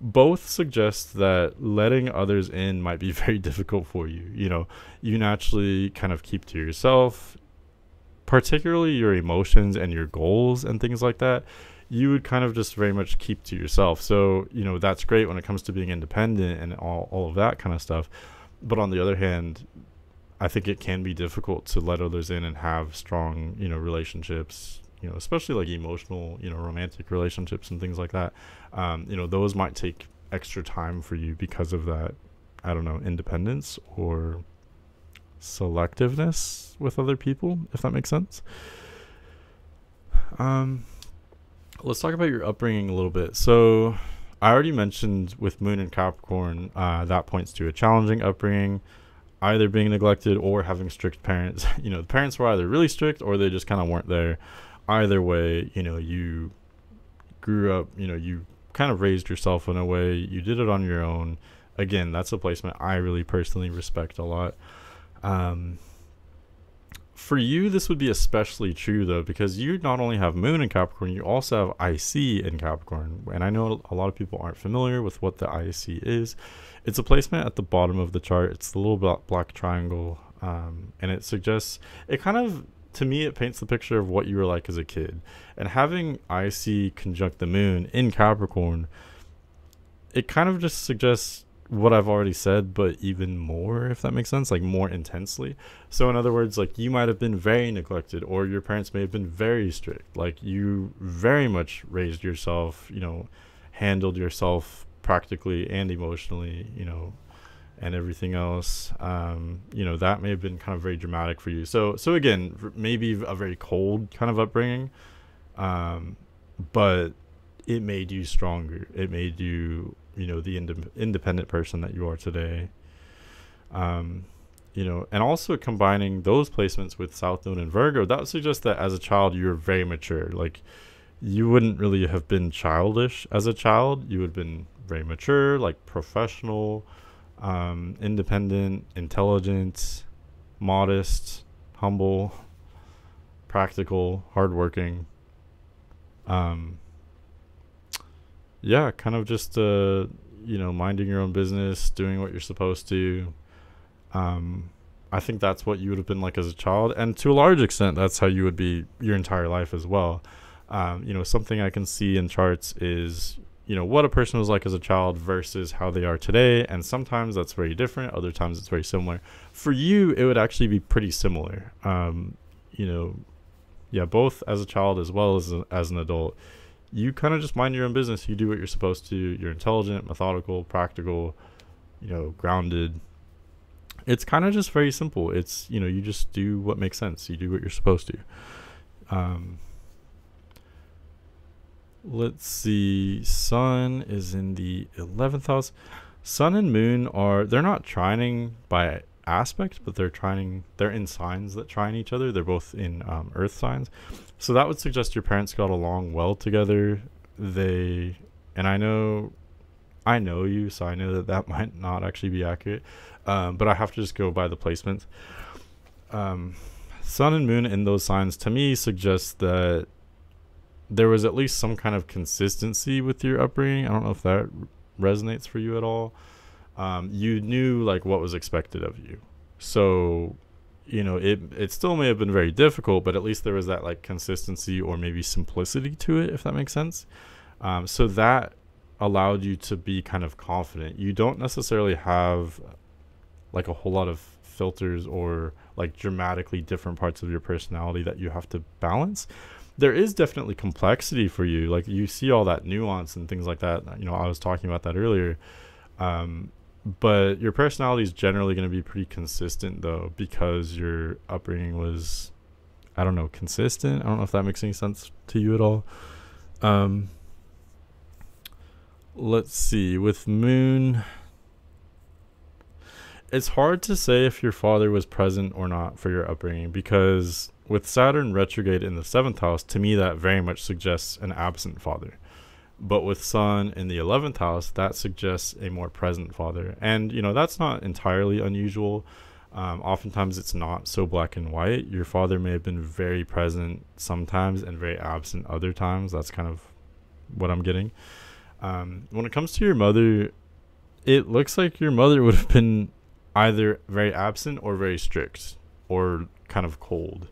both suggest that letting others in might be very difficult for you. You naturally kind of keep to yourself, particularly your emotions and your goals and things like that. You would kind of just very much keep to yourself. So, that's great when it comes to being independent and all of that kind of stuff. But on the other hand, I think it can be difficult to let others in and have strong, relationships, especially like emotional, romantic relationships and things like that. Those might take extra time for you because of that, I don't know, independence or selectiveness with other people, if that makes sense. Let's talk about your upbringing a little bit. So I already mentioned with Moon and Capricorn, that points to a challenging upbringing, either being neglected or having strict parents. The parents were either really strict or they just kind of weren't there. Either way, you grew up, you kind of raised yourself in a way, you did it on your own. Again, that's a placement I really personally respect a lot. For you, this would be especially true though, because you not only have Moon in Capricorn, you also have IC in Capricorn. And I know a lot of people aren't familiar with what the IC is. It's a placement at the bottom of the chart. It's the little black triangle, and it suggests, it kind of, to me, it paints the picture of what you were like as a kid. And having IC conjunct the Moon in Capricorn, it kind of just suggests what I've already said, but even more, if that makes sense, like more intensely. So in other words, like you might have been very neglected, or your parents may have been very strict. Like you very much raised yourself, handled yourself practically and emotionally, and everything else. That may have been kind of very dramatic for you. So again, maybe a very cold kind of upbringing, but it made you stronger. It made you, the independent person that you are today. And also combining those placements with South Node and Virgo, that would suggest that as a child, you're very mature. Like you wouldn't really have been childish as a child. You would have been very mature, like professional, independent, intelligent, modest, humble, practical, hardworking. Kind of just minding your own business, doing what you're supposed to. I think that's what you would have been like as a child, and to a large extent that's how you would be your entire life as well. Something I can see in charts is what a person was like as a child versus how they are today, and sometimes that's very different, other times it's very similar. For you, it would actually be pretty similar. Both as a child as well as an adult, you kind of just mind your own business. You do what you're supposed to. You're intelligent, methodical, practical, grounded. It's kind of just very simple. It's, you just do what makes sense. You do what you're supposed to. Let's see. Sun is in the 11th house. Sun and Moon they're not trining by aspect, but they're in signs that trine each other. They're both in earth signs. So that would suggest your parents got along well together. And I know you, so I know that might not actually be accurate. But I have to just go by the placement. Sun and Moon in those signs to me suggests that there was at least some kind of consistency with your upbringing. I don't know if that resonates for you at all. You knew like what was expected of you. So, it still may have been very difficult, but at least there was that like consistency or maybe simplicity to it, if that makes sense. So that allowed you to be kind of confident. You don't necessarily have like a whole lot of filters or like dramatically different parts of your personality that you have to balance. There is definitely complexity for you. Like you see all that nuance and things like that. I was talking about that earlier. But your personality is generally going to be pretty consistent though, because your upbringing was, consistent. I don't know if that makes any sense to you at all. Let's see, with Moon, it's hard to say if your father was present or not for your upbringing, because with Saturn retrograde in the 7th house, to me that very much suggests an absent father. But with Sun in the 11th house, that suggests a more present father. And, that's not entirely unusual. Oftentimes it's not so black and white. Your father may have been very present sometimes and very absent other times. That's kind of what I'm getting. When it comes to your mother, it looks like your mother would have been either very absent or very strict or kind of cold.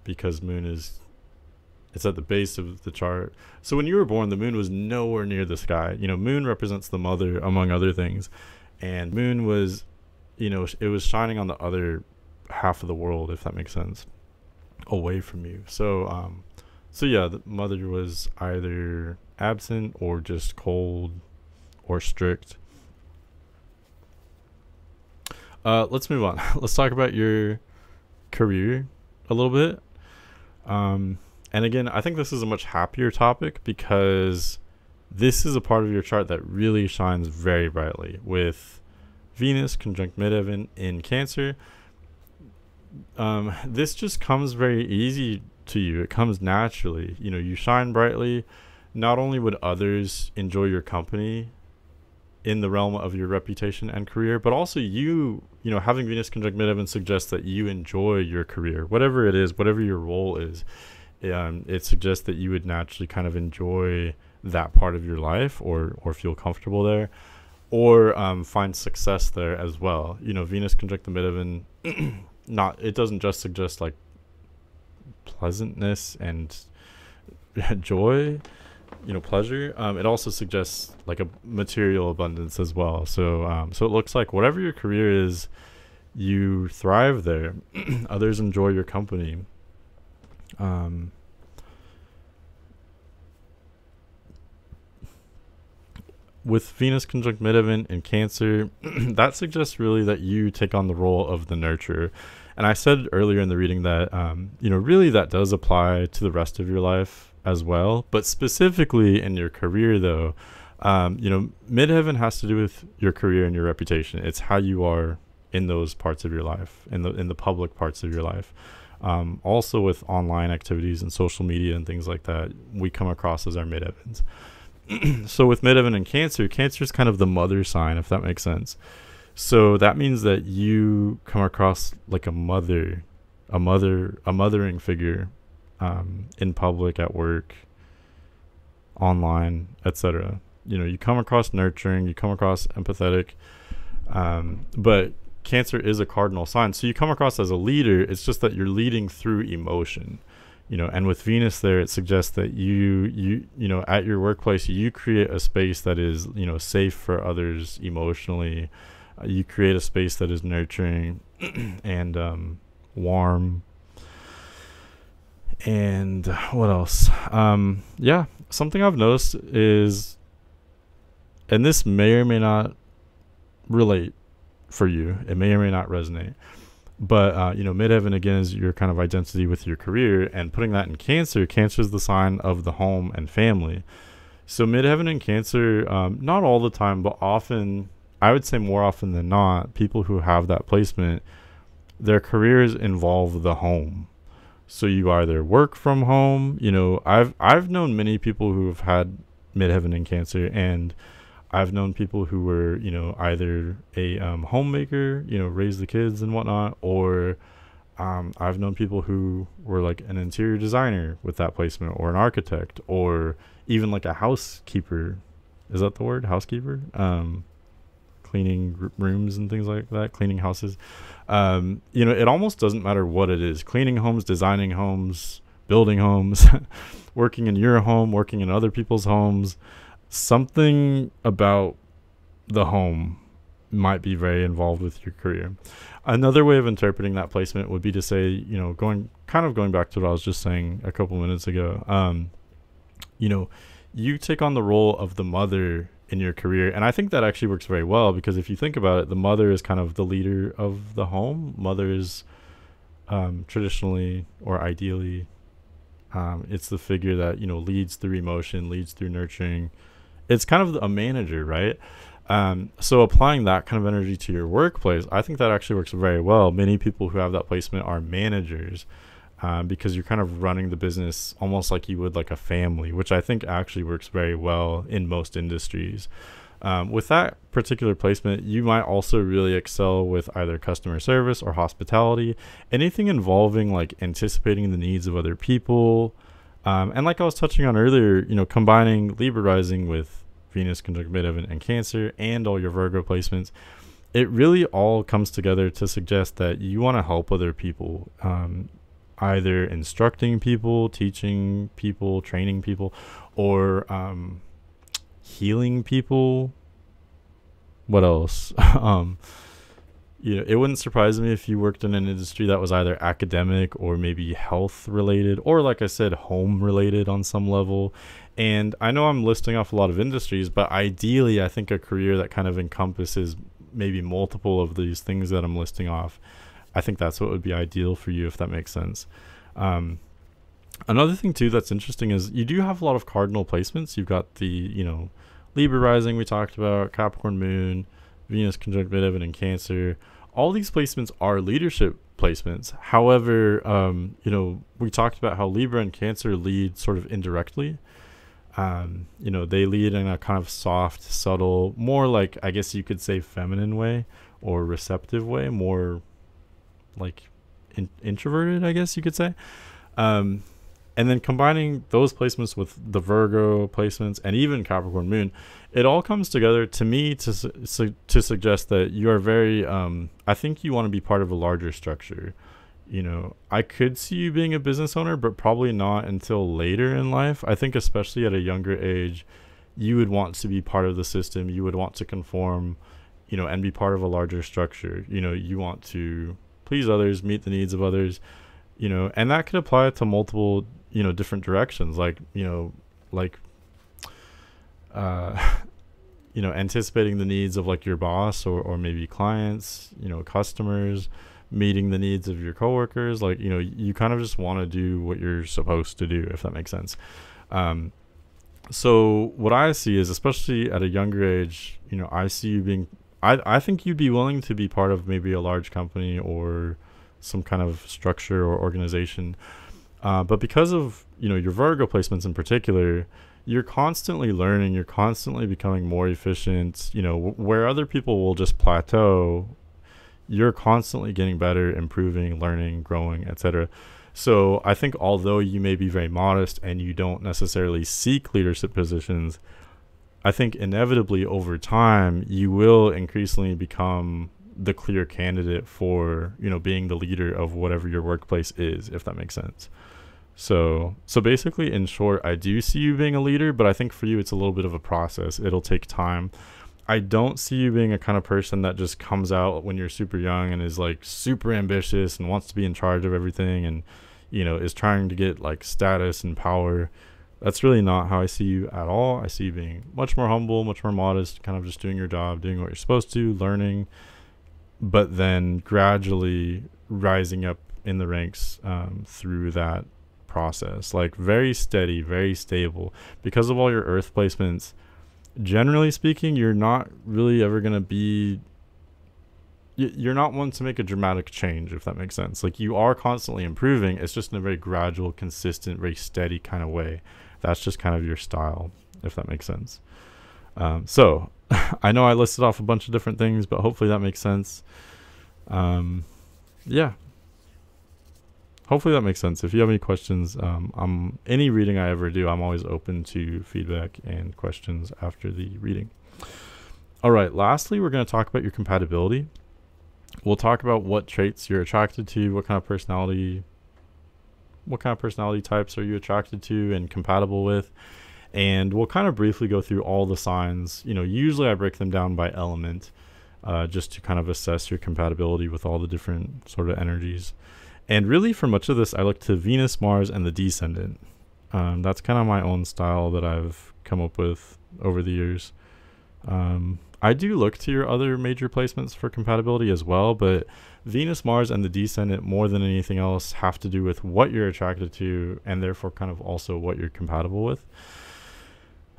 Because Moon it's at the base of the chart. So when you were born, the Moon was nowhere near the sky. Moon represents the mother, among other things. And Moon was, it was shining on the other half of the world, if that makes sense, away from you. So the mother was either absent or just cold or strict. Let's move on. Let's talk about your career a little bit. And again, I think this is a much happier topic because this is a part of your chart that really shines very brightly with Venus conjunct midheaven in Cancer. This just comes very easy to you. It comes naturally. You shine brightly. Not only would others enjoy your company in the realm of your reputation and career, but also having Venus conjunct midheaven suggests that you enjoy your career, whatever it is, whatever your role is. It suggests that you would naturally kind of enjoy that part of your life or feel comfortable there, or find success there as well. Venus conjunct the midheaven, it doesn't just suggest like pleasantness and joy. pleasure. It also suggests like a material abundance as well. So it looks like whatever your career is, you thrive there. Others enjoy your company. Um, with Venus conjunct midheaven in Cancer, that suggests really that you take on the role of the nurturer. And I said earlier in the reading that, really that does apply to the rest of your life as well. But specifically in your career, though, midheaven has to do with your career and your reputation. It's how you are in those parts of your life, in the public parts of your life. Also with online activities and social media and things like that, we come across as our midheavens. So with midheaven and Cancer is kind of the mother sign, if that makes sense. So that means that you come across like a mothering figure, in public, at work, online, etc. You come across nurturing, you come across empathetic, but Cancer is a cardinal sign. So you come across as a leader. It's just that you're leading through emotion. And with Venus there, it suggests that you at your workplace, you create a space that is, safe for others emotionally. You create a space that is nurturing and warm. And what else? Something I've noticed is, and this may or may not relate for you, it may or may not resonate, but midheaven again is your kind of identity with your career, and putting that in Cancer is the sign of the home and family. So midheaven in Cancer, not all the time, but often, I would say more often than not, people who have that placement, their careers involve the home. So you either work from home, I've known many people who have had midheaven in Cancer, and I've known people who were, either a homemaker, raise the kids and whatnot, or I've known people who were like an interior designer with that placement, or an architect, or even like a housekeeper. Is that the word? Housekeeper? Cleaning rooms and things like that, cleaning houses. It almost doesn't matter what it is. Cleaning homes, designing homes, building homes, working in your home, working in other people's homes. Something about the home might be very involved with your career. Another way of interpreting that placement would be to say, going back to what I was just saying a couple minutes ago, you take on the role of the mother in your career. And I think that actually works very well, because if you think about it, the mother is kind of the leader of the home. Mother is traditionally or ideally, it's the figure that, leads through emotion, leads through nurturing. It's kind of a manager, right? So applying that kind of energy to your workplace, I think that actually works very well. Many people who have that placement are managers, because you're kind of running the business almost like you would like a family, which I think actually works very well in most industries. With that particular placement, you might also really excel with either customer service or hospitality, anything involving like anticipating the needs of other people. And like I was touching on earlier, combining Libra rising with Venus conjunct midheaven and Cancer and all your Virgo placements, it really all comes together to suggest that you want to help other people, either instructing people, teaching people, training people, or healing people. What else? It wouldn't surprise me if you worked in an industry that was either academic or maybe health related, or like I said, home related on some level. And I know I'm listing off a lot of industries, but ideally I think a career that kind of encompasses maybe multiple of these things that I'm listing off, I think that's what would be ideal for you, if that makes sense. Another thing too that's interesting is you do have a lot of cardinal placements. You've got the Libra rising we talked about, Capricorn moon, Venus conjunct midheaven and Cancer. All these placements are leadership placements. However, we talked about how Libra and Cancer lead sort of indirectly. They lead in a kind of soft, subtle, more like, I guess you could say, feminine way or receptive way, more like introverted, I guess you could say. And then combining those placements with the Virgo placements and even Capricorn moon, it all comes together to me to suggest that you are very, I think you want to be part of a larger structure. I could see you being a business owner, but probably not until later in life. I think especially at a younger age, you would want to be part of the system. You would want to conform, and be part of a larger structure. You want to please others, meet the needs of others, and that could apply to multiple, different directions, like uh anticipating the needs of like your boss or maybe clients, customers, meeting the needs of your coworkers. Like, you kind of just want to do what you're supposed to do, if that makes sense. So what I see is, especially at a younger age, I see you being, I think you'd be willing to be part of maybe a large company or some kind of structure or organization. But because of, your Virgo placements in particular, you're constantly learning, you're constantly becoming more efficient, where other people will just plateau, you're constantly getting better, improving, learning, growing, etc. So I think although you may be very modest and you don't necessarily seek leadership positions, I think inevitably over time you will increasingly become the clear candidate for, being the leader of whatever your workplace is, if that makes sense. So basically, in short, I do see you being a leader, but I think for you it's a little bit of a process. It'll take time. I don't see you being a kind of person that just comes out when you're super young and is like super ambitious and wants to be in charge of everything and, is trying to get like status and power. That's really not how I see you at all. I see you being much more humble, much more modest, kind of just doing your job, doing what you're supposed to, learning, but then gradually rising up in the ranks through that process. Like very steady, very stable. Because of all your earth placements, generally speaking, you're not really ever going to be, you're not one to make a dramatic change, if that makes sense. Like, you are constantly improving. It's just in a very gradual, consistent, very steady kind of way. That's just kind of your style, if that makes sense. So I know I listed off a bunch of different things, but hopefully that makes sense. Yeah. Hopefully that makes sense. If you have any questions, any reading I ever do, I'm always open to feedback and questions after the reading. All right. Lastly, we're going to talk about your compatibility. We'll talk about what traits you're attracted to, what kind of personality types are you attracted to and compatible with. And we'll kind of briefly go through all the signs. Usually I break them down by element, just to kind of assess your compatibility with all the different sort of energies. And really, for much of this, I look to Venus, Mars, and the descendant. That's kind of my own style that I've come up with over the years. I do look to your other major placements for compatibility as well, but Venus, Mars, and the descendant, more than anything else, have to do with what you're attracted to and therefore kind of also what you're compatible with.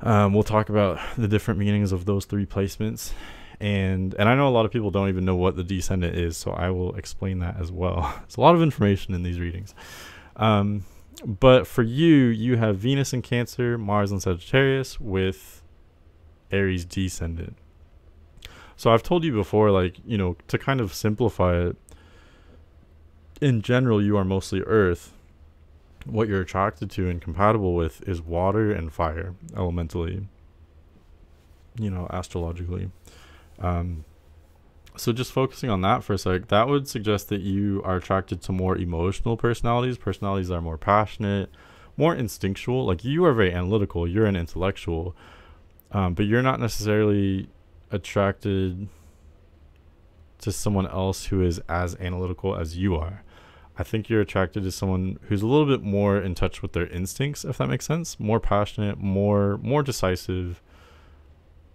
We'll talk about the different meanings of those three placements. And I know a lot of people don't even know what the descendant is, so I will explain that as well. There's a lot of information in these readings. But for you have Venus in Cancer, Mars in Sagittarius with Aries descendant. So I've told you before, to kind of simplify it, in general, you are mostly Earth. What you're attracted to and compatible with is water and fire, elementally, astrologically. So just focusing on that for a sec, that would suggest that you are attracted to more emotional personalities that are more passionate, more instinctual. Like, you are very analytical, you're an intellectual, but you're not necessarily attracted to someone else who is as analytical as you are. I think you're attracted to someone who's a little bit more in touch with their instincts, if that makes sense. More passionate, more decisive.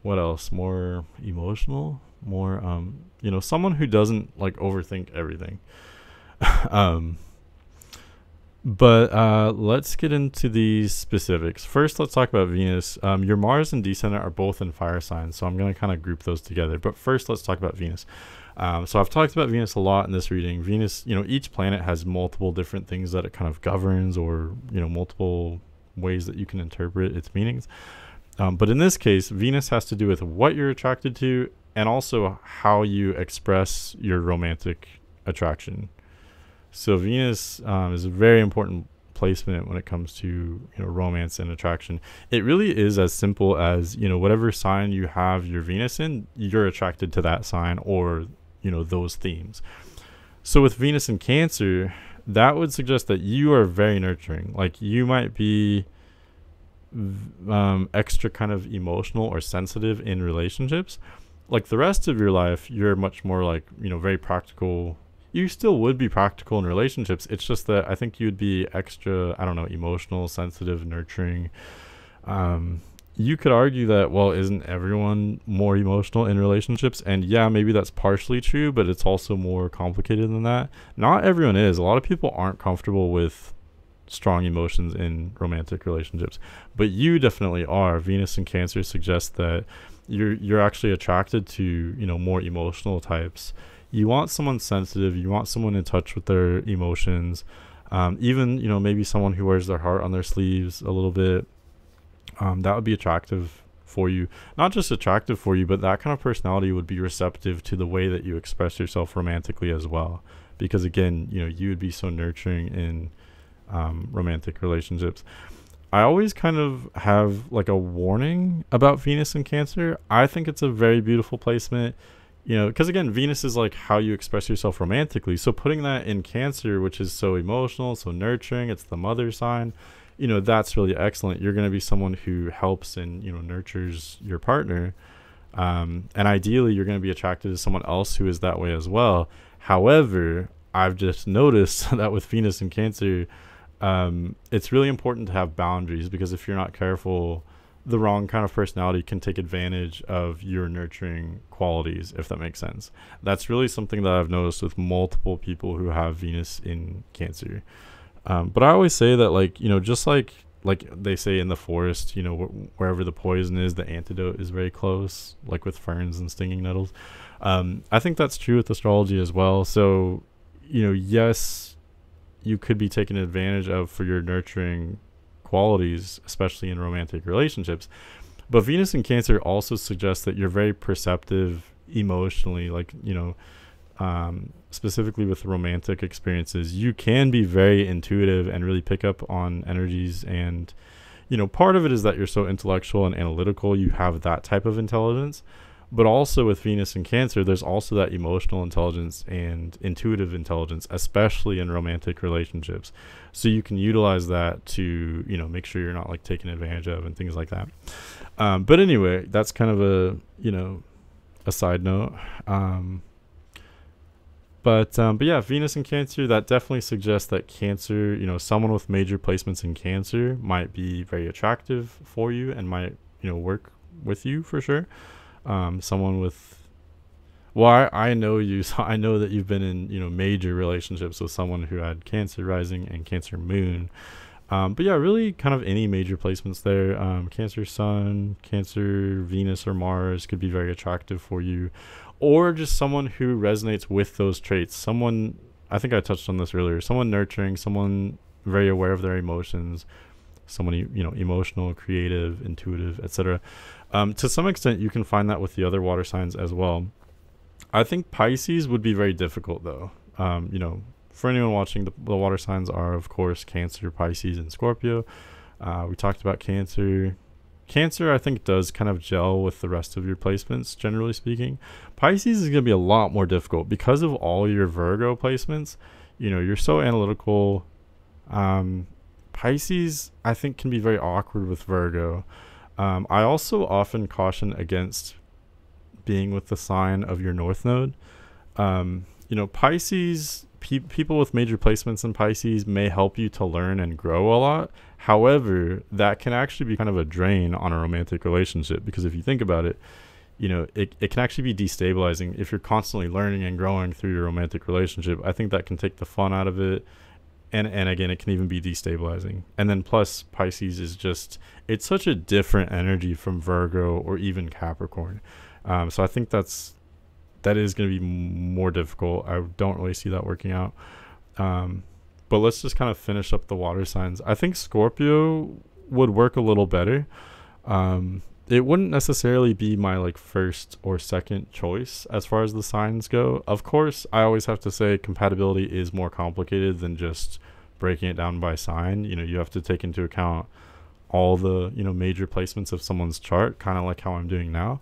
What else? More emotional, more someone who doesn't overthink everything. But let's get into the specifics. First, let's talk about Venus. Your Mars and descendant are both in fire signs, so I'm going to kind of group those together. But first, let's talk about Venus. So I've talked about Venus a lot in this reading. Venus, each planet has multiple different things that it kind of governs, or multiple ways that you can interpret its meanings. But in this case, Venus has to do with what you're attracted to and also how you express your romantic attraction. So Venus is a very important placement when it comes to romance and attraction. It really is as simple as whatever sign you have your Venus in, you're attracted to that sign or those themes. So with Venus in Cancer, that would suggest that you are very nurturing. Like you might be extra kind of emotional or sensitive in relationships. Like the rest of your life, you're much more like, very practical. You still would be practical in relationships. It's just that I think you'd be extra, I don't know, emotional, sensitive, nurturing. You could argue that, well, isn't everyone more emotional in relationships? And yeah, maybe that's partially true, but it's also more complicated than that. Not everyone is. A lot of people aren't comfortable with strong emotions in romantic relationships, but you definitely are. Venus in Cancer suggests that you're actually attracted to, more emotional types. You want someone sensitive. You want someone in touch with their emotions. Even, maybe someone who wears their heart on their sleeves a little bit. That would be attractive for you. Not just attractive for you, but that kind of personality would be receptive to the way that you express yourself romantically as well. Because again, you would be so nurturing in romantic relationships. I always kind of have like a warning about Venus in Cancer. I think it's a very beautiful placement, because again, Venus is like how you express yourself romantically. So putting that in Cancer, which is so emotional, so nurturing, it's the mother sign, that's really excellent. You're going to be someone who helps and, nurtures your partner. And ideally, you're going to be attracted to someone else who is that way as well. However, I've just noticed that with Venus in Cancer, it's really important to have boundaries, because if you're not careful, the wrong kind of personality can take advantage of your nurturing qualities, if that makes sense. That's really something that I've noticed with multiple people who have Venus in Cancer. But I always say that, like, just like they say in the forest, wherever the poison is, the antidote is very close, like with ferns and stinging nettles. I think that's true with astrology as well. So, yes, you could be taken advantage of for your nurturing qualities, especially in romantic relationships. But Venus in Cancer also suggests that you're very perceptive emotionally, like, specifically with romantic experiences. You can be very intuitive and really pick up on energies. And, part of it is that you're so intellectual and analytical. You have that type of intelligence. But also with Venus in Cancer, there's also that emotional intelligence and intuitive intelligence, especially in romantic relationships. So you can utilize that to, make sure you're not like taken advantage of and things like that. But anyway, that's kind of a side note. But yeah, Venus in Cancer, that definitely suggests that Cancer, someone with major placements in Cancer might be very attractive for you and might, work with you for sure. Someone with, well, I know you, so I know that you've been in, major relationships with someone who had Cancer rising and Cancer moon. But yeah, really kind of any major placements there. Cancer Sun, Cancer Venus or Mars could be very attractive for you. Or just someone who resonates with those traits. Someone, I think I touched on this earlier, someone nurturing, someone very aware of their emotions, someone, emotional, creative, intuitive, etc. To some extent, you can find that with the other water signs as well. I think Pisces would be very difficult, though. For anyone watching, the water signs are, of course, Cancer, Pisces, and Scorpio. We talked about Cancer. Cancer, I think, does kind of gel with the rest of your placements, generally speaking. Pisces is going to be a lot more difficult because of all your Virgo placements. You're so analytical. Pisces, I think, can be very awkward with Virgo. I also often caution against being with the sign of your North Node. Pisces, people with major placements in Pisces may help you to learn and grow a lot. However, that can actually be kind of a drain on a romantic relationship, because if you think about it, it can actually be destabilizing if you're constantly learning and growing through your romantic relationship. I think that can take the fun out of it. And again, it can even be destabilizing. And then plus Pisces is just, it's such a different energy from Virgo or even Capricorn. So I think that is going to be more difficult. I don't really see that working out. But let's just kind of finish up the water signs. I think Scorpio would work a little better. It wouldn't necessarily be my like first or second choice as far as the signs go. Of course, I always have to say compatibility is more complicated than just breaking it down by sign. You have to take into account all the, major placements of someone's chart, kind of like how I'm doing now.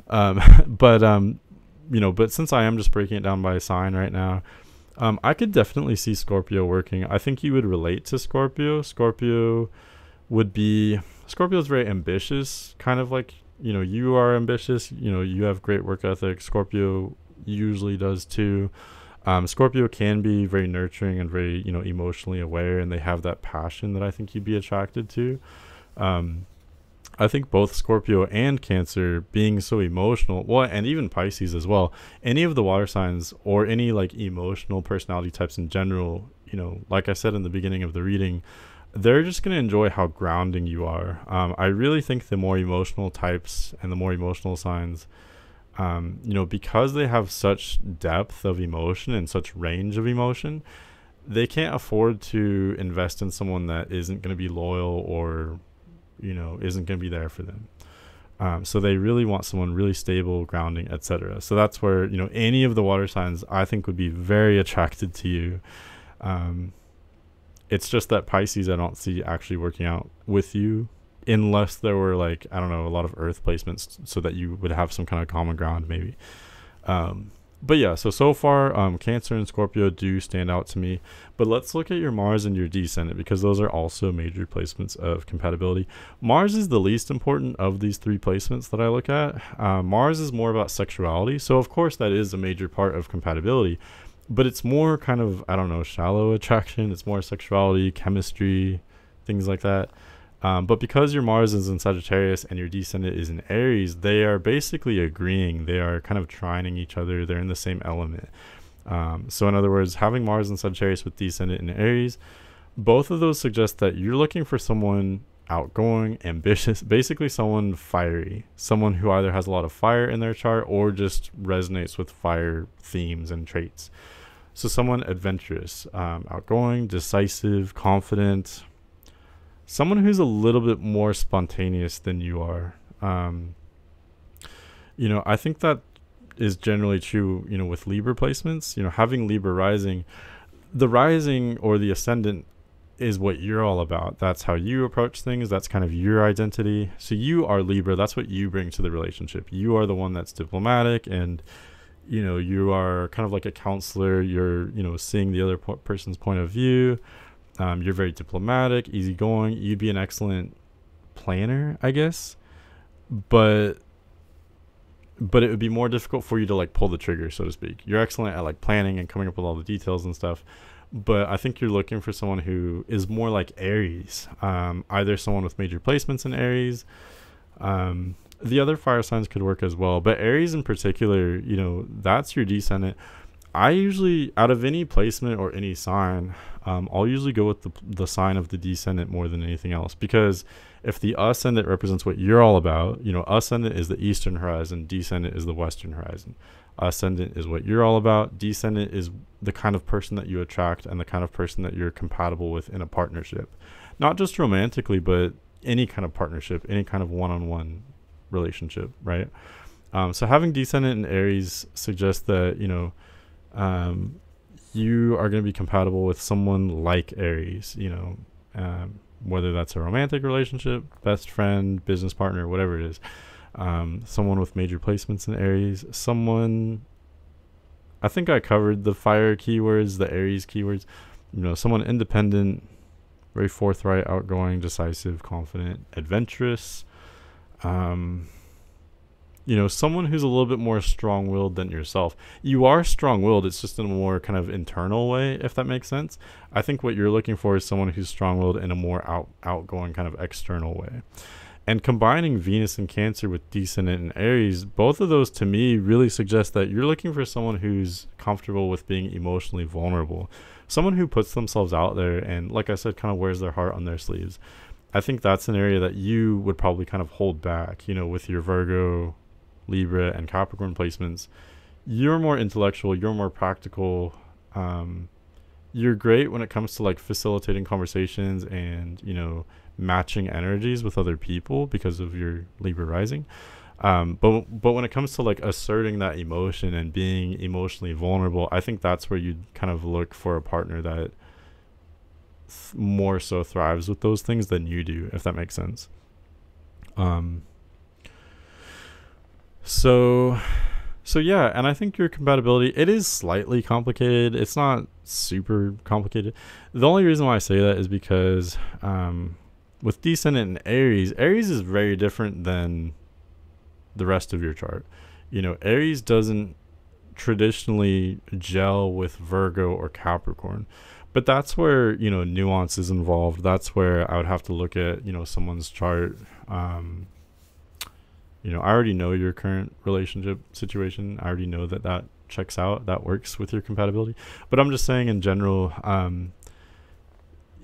But since I am just breaking it down by sign right now, I could definitely see Scorpio working. I think you would relate to Scorpio. Scorpio is very ambitious, kind of like, you are ambitious. You have great work ethic. Scorpio usually does too. Scorpio can be very nurturing and very, emotionally aware, and they have that passion that I think you'd be attracted to. I think both Scorpio and Cancer being so emotional, well, and even Pisces as well, any of the water signs or any like emotional personality types in general, like I said in the beginning of the reading, they're just going to enjoy how grounding you are. I really think the more emotional types and the more emotional signs, because they have such depth of emotion and such range of emotion, they can't afford to invest in someone that isn't going to be loyal or isn't going to be there for them. So they really want someone really stable, grounding, etc. So that's where, any of the water signs I think would be very attracted to you. It's just that Pisces I don't see actually working out with you unless there were like, I don't know, a lot of earth placements so that you would have some kind of common ground maybe. But yeah, so far, Cancer and Scorpio do stand out to me. But let's look at your Mars and your descendant, because those are also major placements of compatibility. Mars is the least important of these three placements that I look at. Mars is more about sexuality. So, of course, that is a major part of compatibility. But it's more kind of, I don't know, shallow attraction. It's more sexuality, chemistry, things like that. But because your Mars is in Sagittarius and your descendant is in Aries, they are basically agreeing. They are kind of trining each other. They're in the same element. So in other words, having Mars in Sagittarius with descendant in Aries, both of those suggest that you're looking for someone outgoing, ambitious, basically someone fiery, someone who either has a lot of fire in their chart or just resonates with fire themes and traits. So someone adventurous, outgoing, decisive, confident, someone who's a little bit more spontaneous than you are. I think that is generally true, with Libra placements. Having Libra rising, the rising or the ascendant is what you're all about. That's how you approach things. That's kind of your identity. So you are Libra. That's what you bring to the relationship. You are the one that's diplomatic and, you are kind of like a counselor. You're, seeing the other person's point of view. You're very diplomatic, easygoing. You'd be an excellent planner, I guess. But it would be more difficult for you to like pull the trigger, so to speak. You're excellent at like planning and coming up with all the details and stuff. But I think you're looking for someone who is more like Aries. Either someone with major placements in Aries. The other fire signs could work as well. But Aries in particular, that's your descendant. I usually, out of any placement or any sign, I'll usually go with the sign of the descendant more than anything else. Because if the ascendant represents what you're all about, ascendant is the eastern horizon, descendant is the western horizon. Ascendant is what you're all about. Descendant is the kind of person that you attract and the kind of person that you're compatible with in a partnership. Not just romantically, but any kind of partnership, any kind of one-on-one relationship, right? So having descendant in Aries suggests that, you are going to be compatible with someone like Aries, whether that's a romantic relationship, best friend, business partner, whatever it is. Someone with major placements in Aries, I think I covered the fire keywords, the Aries keywords, someone independent, very forthright, outgoing, decisive, confident, adventurous, someone who's a little bit more strong-willed than yourself. You are strong-willed. It's just in a more kind of internal way, if that makes sense. I think what you're looking for is someone who's strong-willed in a more outgoing kind of external way. And combining Venus and Cancer with descendant and Aries, both of those to me really suggest that you're looking for someone who's comfortable with being emotionally vulnerable. Someone who puts themselves out there and, like I said, kind of wears their heart on their sleeves. I think that's an area that you would probably kind of hold back, with your Virgo, Libra, and Capricorn placements. You're more intellectual, you're more practical. You're great when it comes to like facilitating conversations and, matching energies with other people because of your Libra rising. But when it comes to like asserting that emotion and being emotionally vulnerable, I think that's where you'd kind of look for a partner that more so thrives with those things than you do, if that makes sense. So So yeah, and I think your compatibility, it is slightly complicated. It's not super complicated. The only reason why I say that is because with descendant and Aries is very different than the rest of your chart. Aries doesn't traditionally gel with Virgo or Capricorn. But that's where, nuance is involved. That's where I would have to look at, someone's chart. I already know your current relationship situation. I already know that checks out, that works with your compatibility. But I'm just saying in general,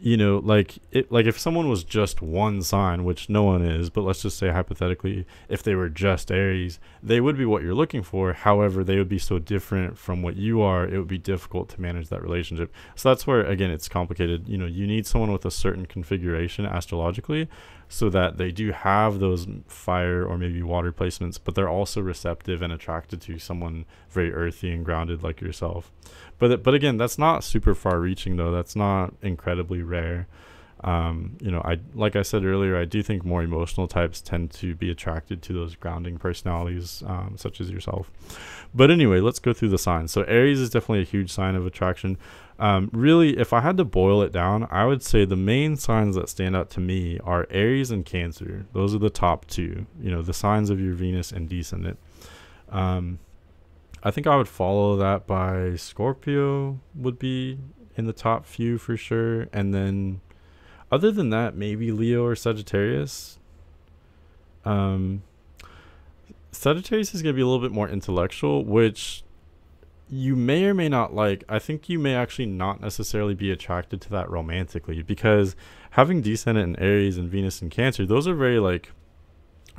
like if someone was just one sign, which no one is, but let's just say hypothetically, if they were just Aries, they would be what you're looking for. However, they would be so different from what you are, it would be difficult to manage that relationship. So that's where, again, it's complicated. You need someone with a certain configuration astrologically so that they do have those fire or maybe water placements, but they're also receptive and attracted to someone very earthy and grounded like yourself. But again, that's not super far reaching though. That's not incredibly rare. Like I said earlier, I do think more emotional types tend to be attracted to those grounding personalities, such as yourself. But anyway, let's go through the signs. So Aries is definitely a huge sign of attraction. Really, if I had to boil it down, I would say the main signs that stand out to me are Aries and Cancer. Those are the top two, the signs of your Venus and descendant. I think I would follow that by Scorpio would be in the top few for sure. And then other than that, maybe Leo or Sagittarius. Sagittarius is going to be a little bit more intellectual, which you may or may not like. I think you may actually not necessarily be attracted to that romantically, because having descendant in Aries and Venus in Cancer, those are very like,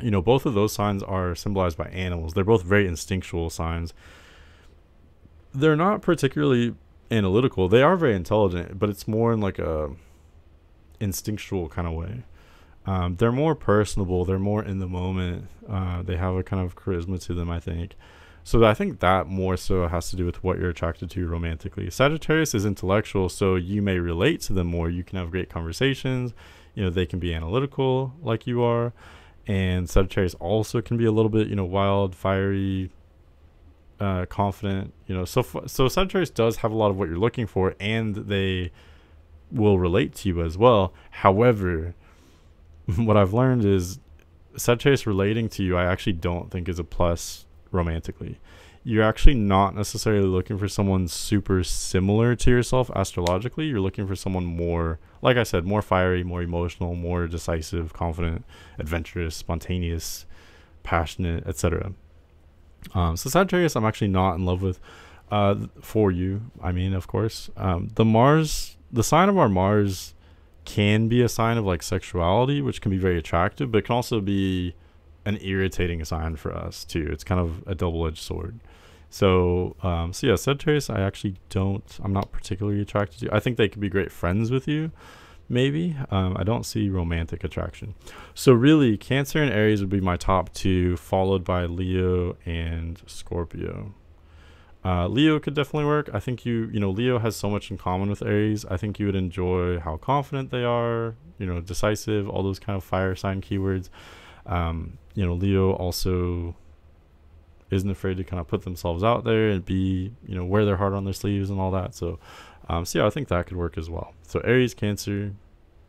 both of those signs are symbolized by animals. They're both very instinctual signs. They're not particularly analytical. They are very intelligent, but it's more in like a instinctual kind of way. They're more personable. They're more in the moment. They have a kind of charisma to them, I think. So I think that more so has to do with what you're attracted to romantically. Sagittarius is intellectual, so you may relate to them more. You can have great conversations. They can be analytical like you are. And Sagittarius also can be a little bit, wild, fiery, confident. So Sagittarius does have a lot of what you're looking for, and they will relate to you as well. However, what I've learned is Sagittarius relating to you, I actually don't think is a plus romantically. You're actually not necessarily looking for someone super similar to yourself astrologically. You're looking for someone more, like I said, more fiery, more emotional, more decisive, confident, adventurous, spontaneous, passionate, etc. So Sagittarius, I'm actually not in love with. For you, I mean, of course, the sign of our Mars can be a sign of like sexuality, which can be very attractive, but it can also be an irritating sign for us too. It's kind of a double-edged sword. So yeah, Sagittarius, I'm not particularly attracted to. I think they could be great friends with you, maybe. I don't see romantic attraction. So really, Cancer and Aries would be my top two, followed by Leo and Scorpio. Leo could definitely work. I think Leo has so much in common with Aries. I think you would enjoy how confident they are, decisive, all those kind of fire sign keywords. Leo also isn't afraid to kind of put themselves out there and be, wear their heart on their sleeves and all that. So yeah, I think that could work as well. So Aries, Cancer,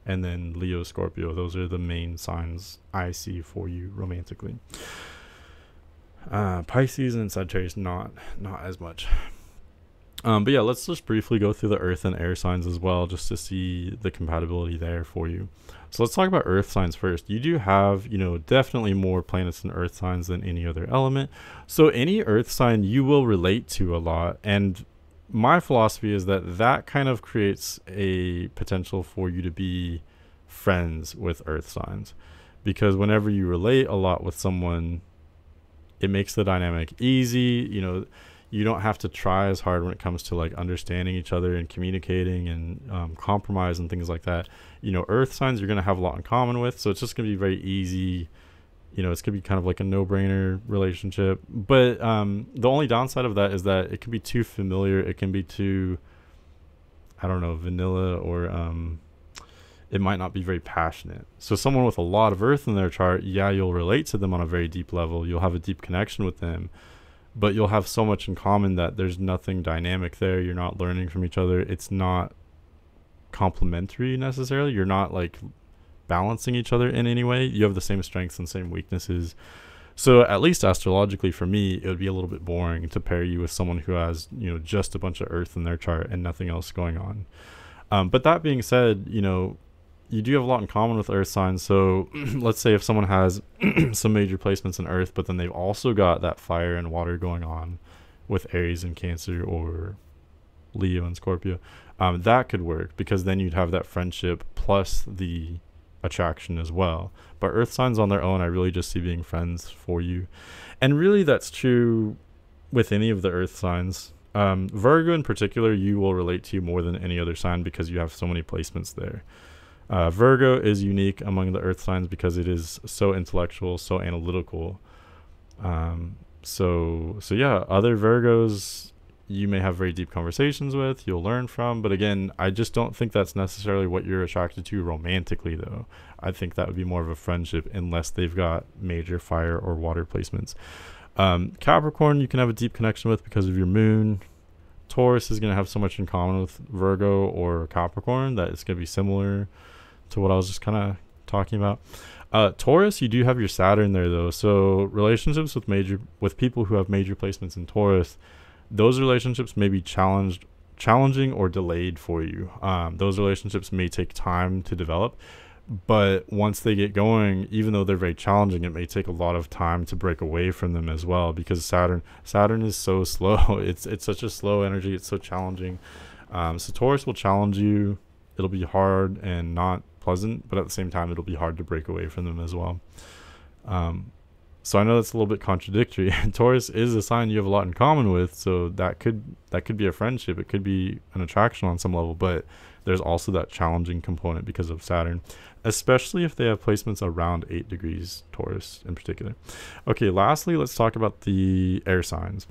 and then Leo, Scorpio. Those are the main signs I see for you romantically. Pisces and Sagittarius, not as much. But yeah, let's just briefly go through the earth and air signs as well, just to see the compatibility there for you. So let's talk about earth signs first. You do have, definitely more planets and earth signs than any other element. So any earth sign you will relate to a lot. And my philosophy is that kind of creates a potential for you to be friends with earth signs, because whenever you relate a lot with someone, it makes the dynamic easy. You don't have to try as hard when it comes to like understanding each other and communicating and compromise and things like that. Earth signs you're going to have a lot in common with, so it's just going to be very easy. It's going to be kind of like a no-brainer relationship. But the only downside of that is that it can be too familiar. It can be too, I don't know, vanilla, or it might not be very passionate. So someone with a lot of earth in their chart, yeah, you'll relate to them on a very deep level. You'll have a deep connection with them. but you'll have so much in common that there's nothing dynamic there. You're not learning from each other. It's not complementary necessarily. You're not like balancing each other in any way. You have the same strengths and same weaknesses. So at least astrologically for me, it would be a little bit boring to pair you with someone who has, just a bunch of earth in their chart and nothing else going on. But that being said, you do have a lot in common with earth signs. So let's say if someone has some major placements in earth, but then they've also got that fire and water going on with Aries and Cancer, or Leo and Scorpio, that could work, because then you'd have that friendship plus the attraction as well. But earth signs on their own, I really just see being friends for you. And really that's true with any of the earth signs. Virgo in particular, you will relate to more than any other sign because you have so many placements there. Virgo is unique among the earth signs because it is so intellectual, so analytical. So yeah, other Virgos you may have very deep conversations with, you'll learn from, but again, I just don't think that's necessarily what you're attracted to romantically though. I think that would be more of a friendship unless they've got major fire or water placements. Capricorn you can have a deep connection with because of your moon. Taurus is going to have so much in common with Virgo or Capricorn that it's going to be similar to what I was just kind of talking about. Taurus, you do have your Saturn there though, so relationships with people who have major placements in Taurus, those relationships may be challenging or delayed for you. Those relationships may take time to develop, but once they get going, even though they're very challenging, it may take a lot of time to break away from them as well, because Saturn is so slow. It's such a slow energy. It's so challenging. So Taurus will challenge you. It'll be hard and not pleasant, but at the same time, it'll be hard to break away from them as well. So I know that's a little bit contradictory. Taurus is a sign you have a lot in common with, so that could be a friendship. It could be an attraction on some level, but there's also that challenging component because of Saturn, especially if they have placements around 8 degrees Taurus in particular. Okay, lastly, let's talk about the air signs.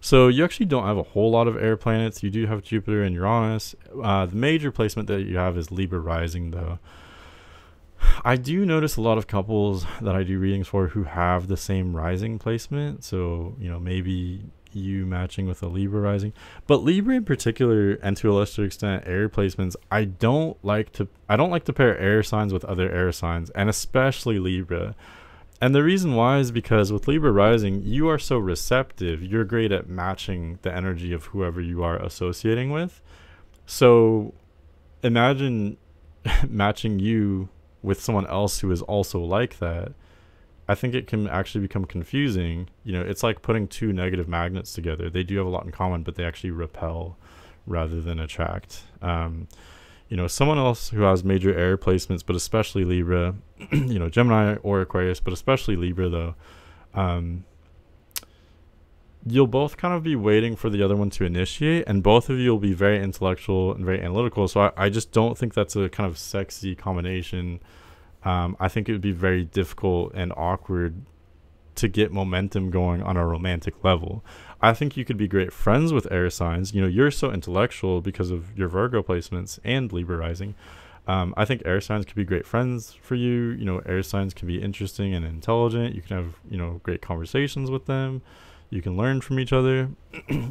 So you actually don't have a whole lot of air planets. You do have Jupiter and Uranus. The major placement that you have is Libra rising though. I do notice a lot of couples that I do readings for who have the same rising placement. So, maybe you matching with a Libra rising. But Libra in particular, and to a lesser extent air placements, I don't like to pair air signs with other air signs, and especially Libra. And the reason why is because with Libra rising, you are so receptive. You're great at matching the energy of whoever you are associating with. So imagine matching you with someone else who is also like that. I think it can actually become confusing. It's like putting two negative magnets together. They do have a lot in common, but they actually repel rather than attract. Someone else who has major air placements, but especially Libra, Gemini or Aquarius, but especially Libra though, you'll both kind of be waiting for the other one to initiate, and both of you will be very intellectual and very analytical. So I just don't think that's a kind of sexy combination. I think it would be very difficult and awkward to get momentum going on a romantic level. I think you could be great friends with air signs. You're so intellectual because of your Virgo placements and Libra rising. I think air signs could be great friends for you. Air signs can be interesting and intelligent. You can have, great conversations with them. You can learn from each other.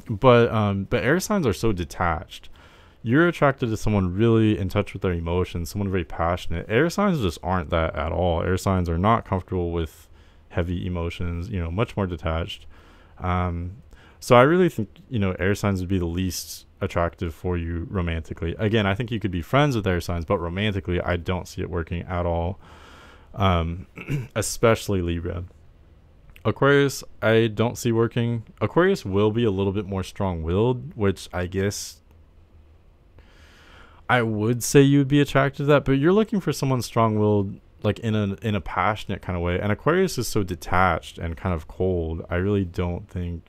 But air signs are so detached. You're attracted to someone really in touch with their emotions, someone very passionate. Air signs just aren't that at all. Air signs are not comfortable with heavy emotions, much more detached. So I really think, air signs would be the least attractive for you romantically. Again, I think you could be friends with air signs, but romantically, I don't see it working at all. Especially Libra. Aquarius, I don't see working. Aquarius will be a little bit more strong-willed, which I guess I would say you would be attracted to that, but you're looking for someone strong-willed, like in a passionate kind of way. And Aquarius is so detached and kind of cold. I really don't think,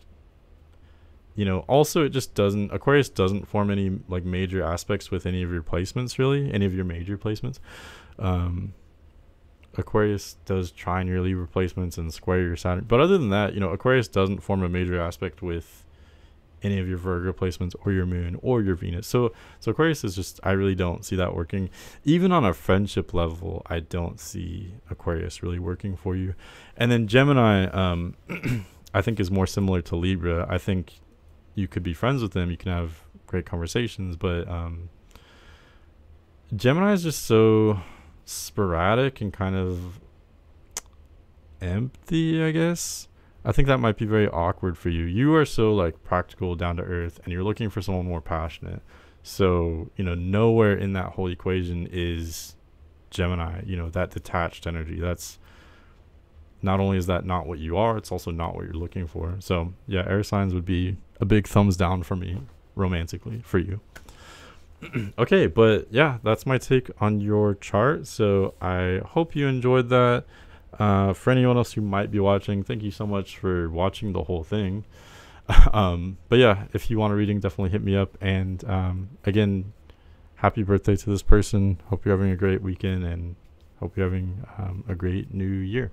also Aquarius doesn't form any like major aspects with any of your placements, really, any of your major placements. Aquarius does trine your Libra placements and square your Saturn, but other than that, Aquarius doesn't form a major aspect with any of your Virgo placements or your moon or your Venus. So Aquarius is just, I really don't see that working. Even on a friendship level, I don't see Aquarius really working for you. And then Gemini, I think is more similar to Libra. I think you could be friends with them, you can have great conversations, but Gemini is just so sporadic and kind of empty, I guess. I think that might be very awkward for you. You are so like practical, down to earth, and you're looking for someone more passionate. So, nowhere in that whole equation is Gemini, that detached energy. That's not only is that not what you are, it's also not what you're looking for. So yeah, air signs would be a big thumbs down for me romantically for you. Okay, but yeah, that's my take on your chart. So I hope you enjoyed that. For anyone else who might be watching, thank you so much for watching the whole thing. But yeah, if you want a reading, definitely hit me up. And again, happy birthday to this person. Hope you're having a great weekend, and hope you're having a great new year.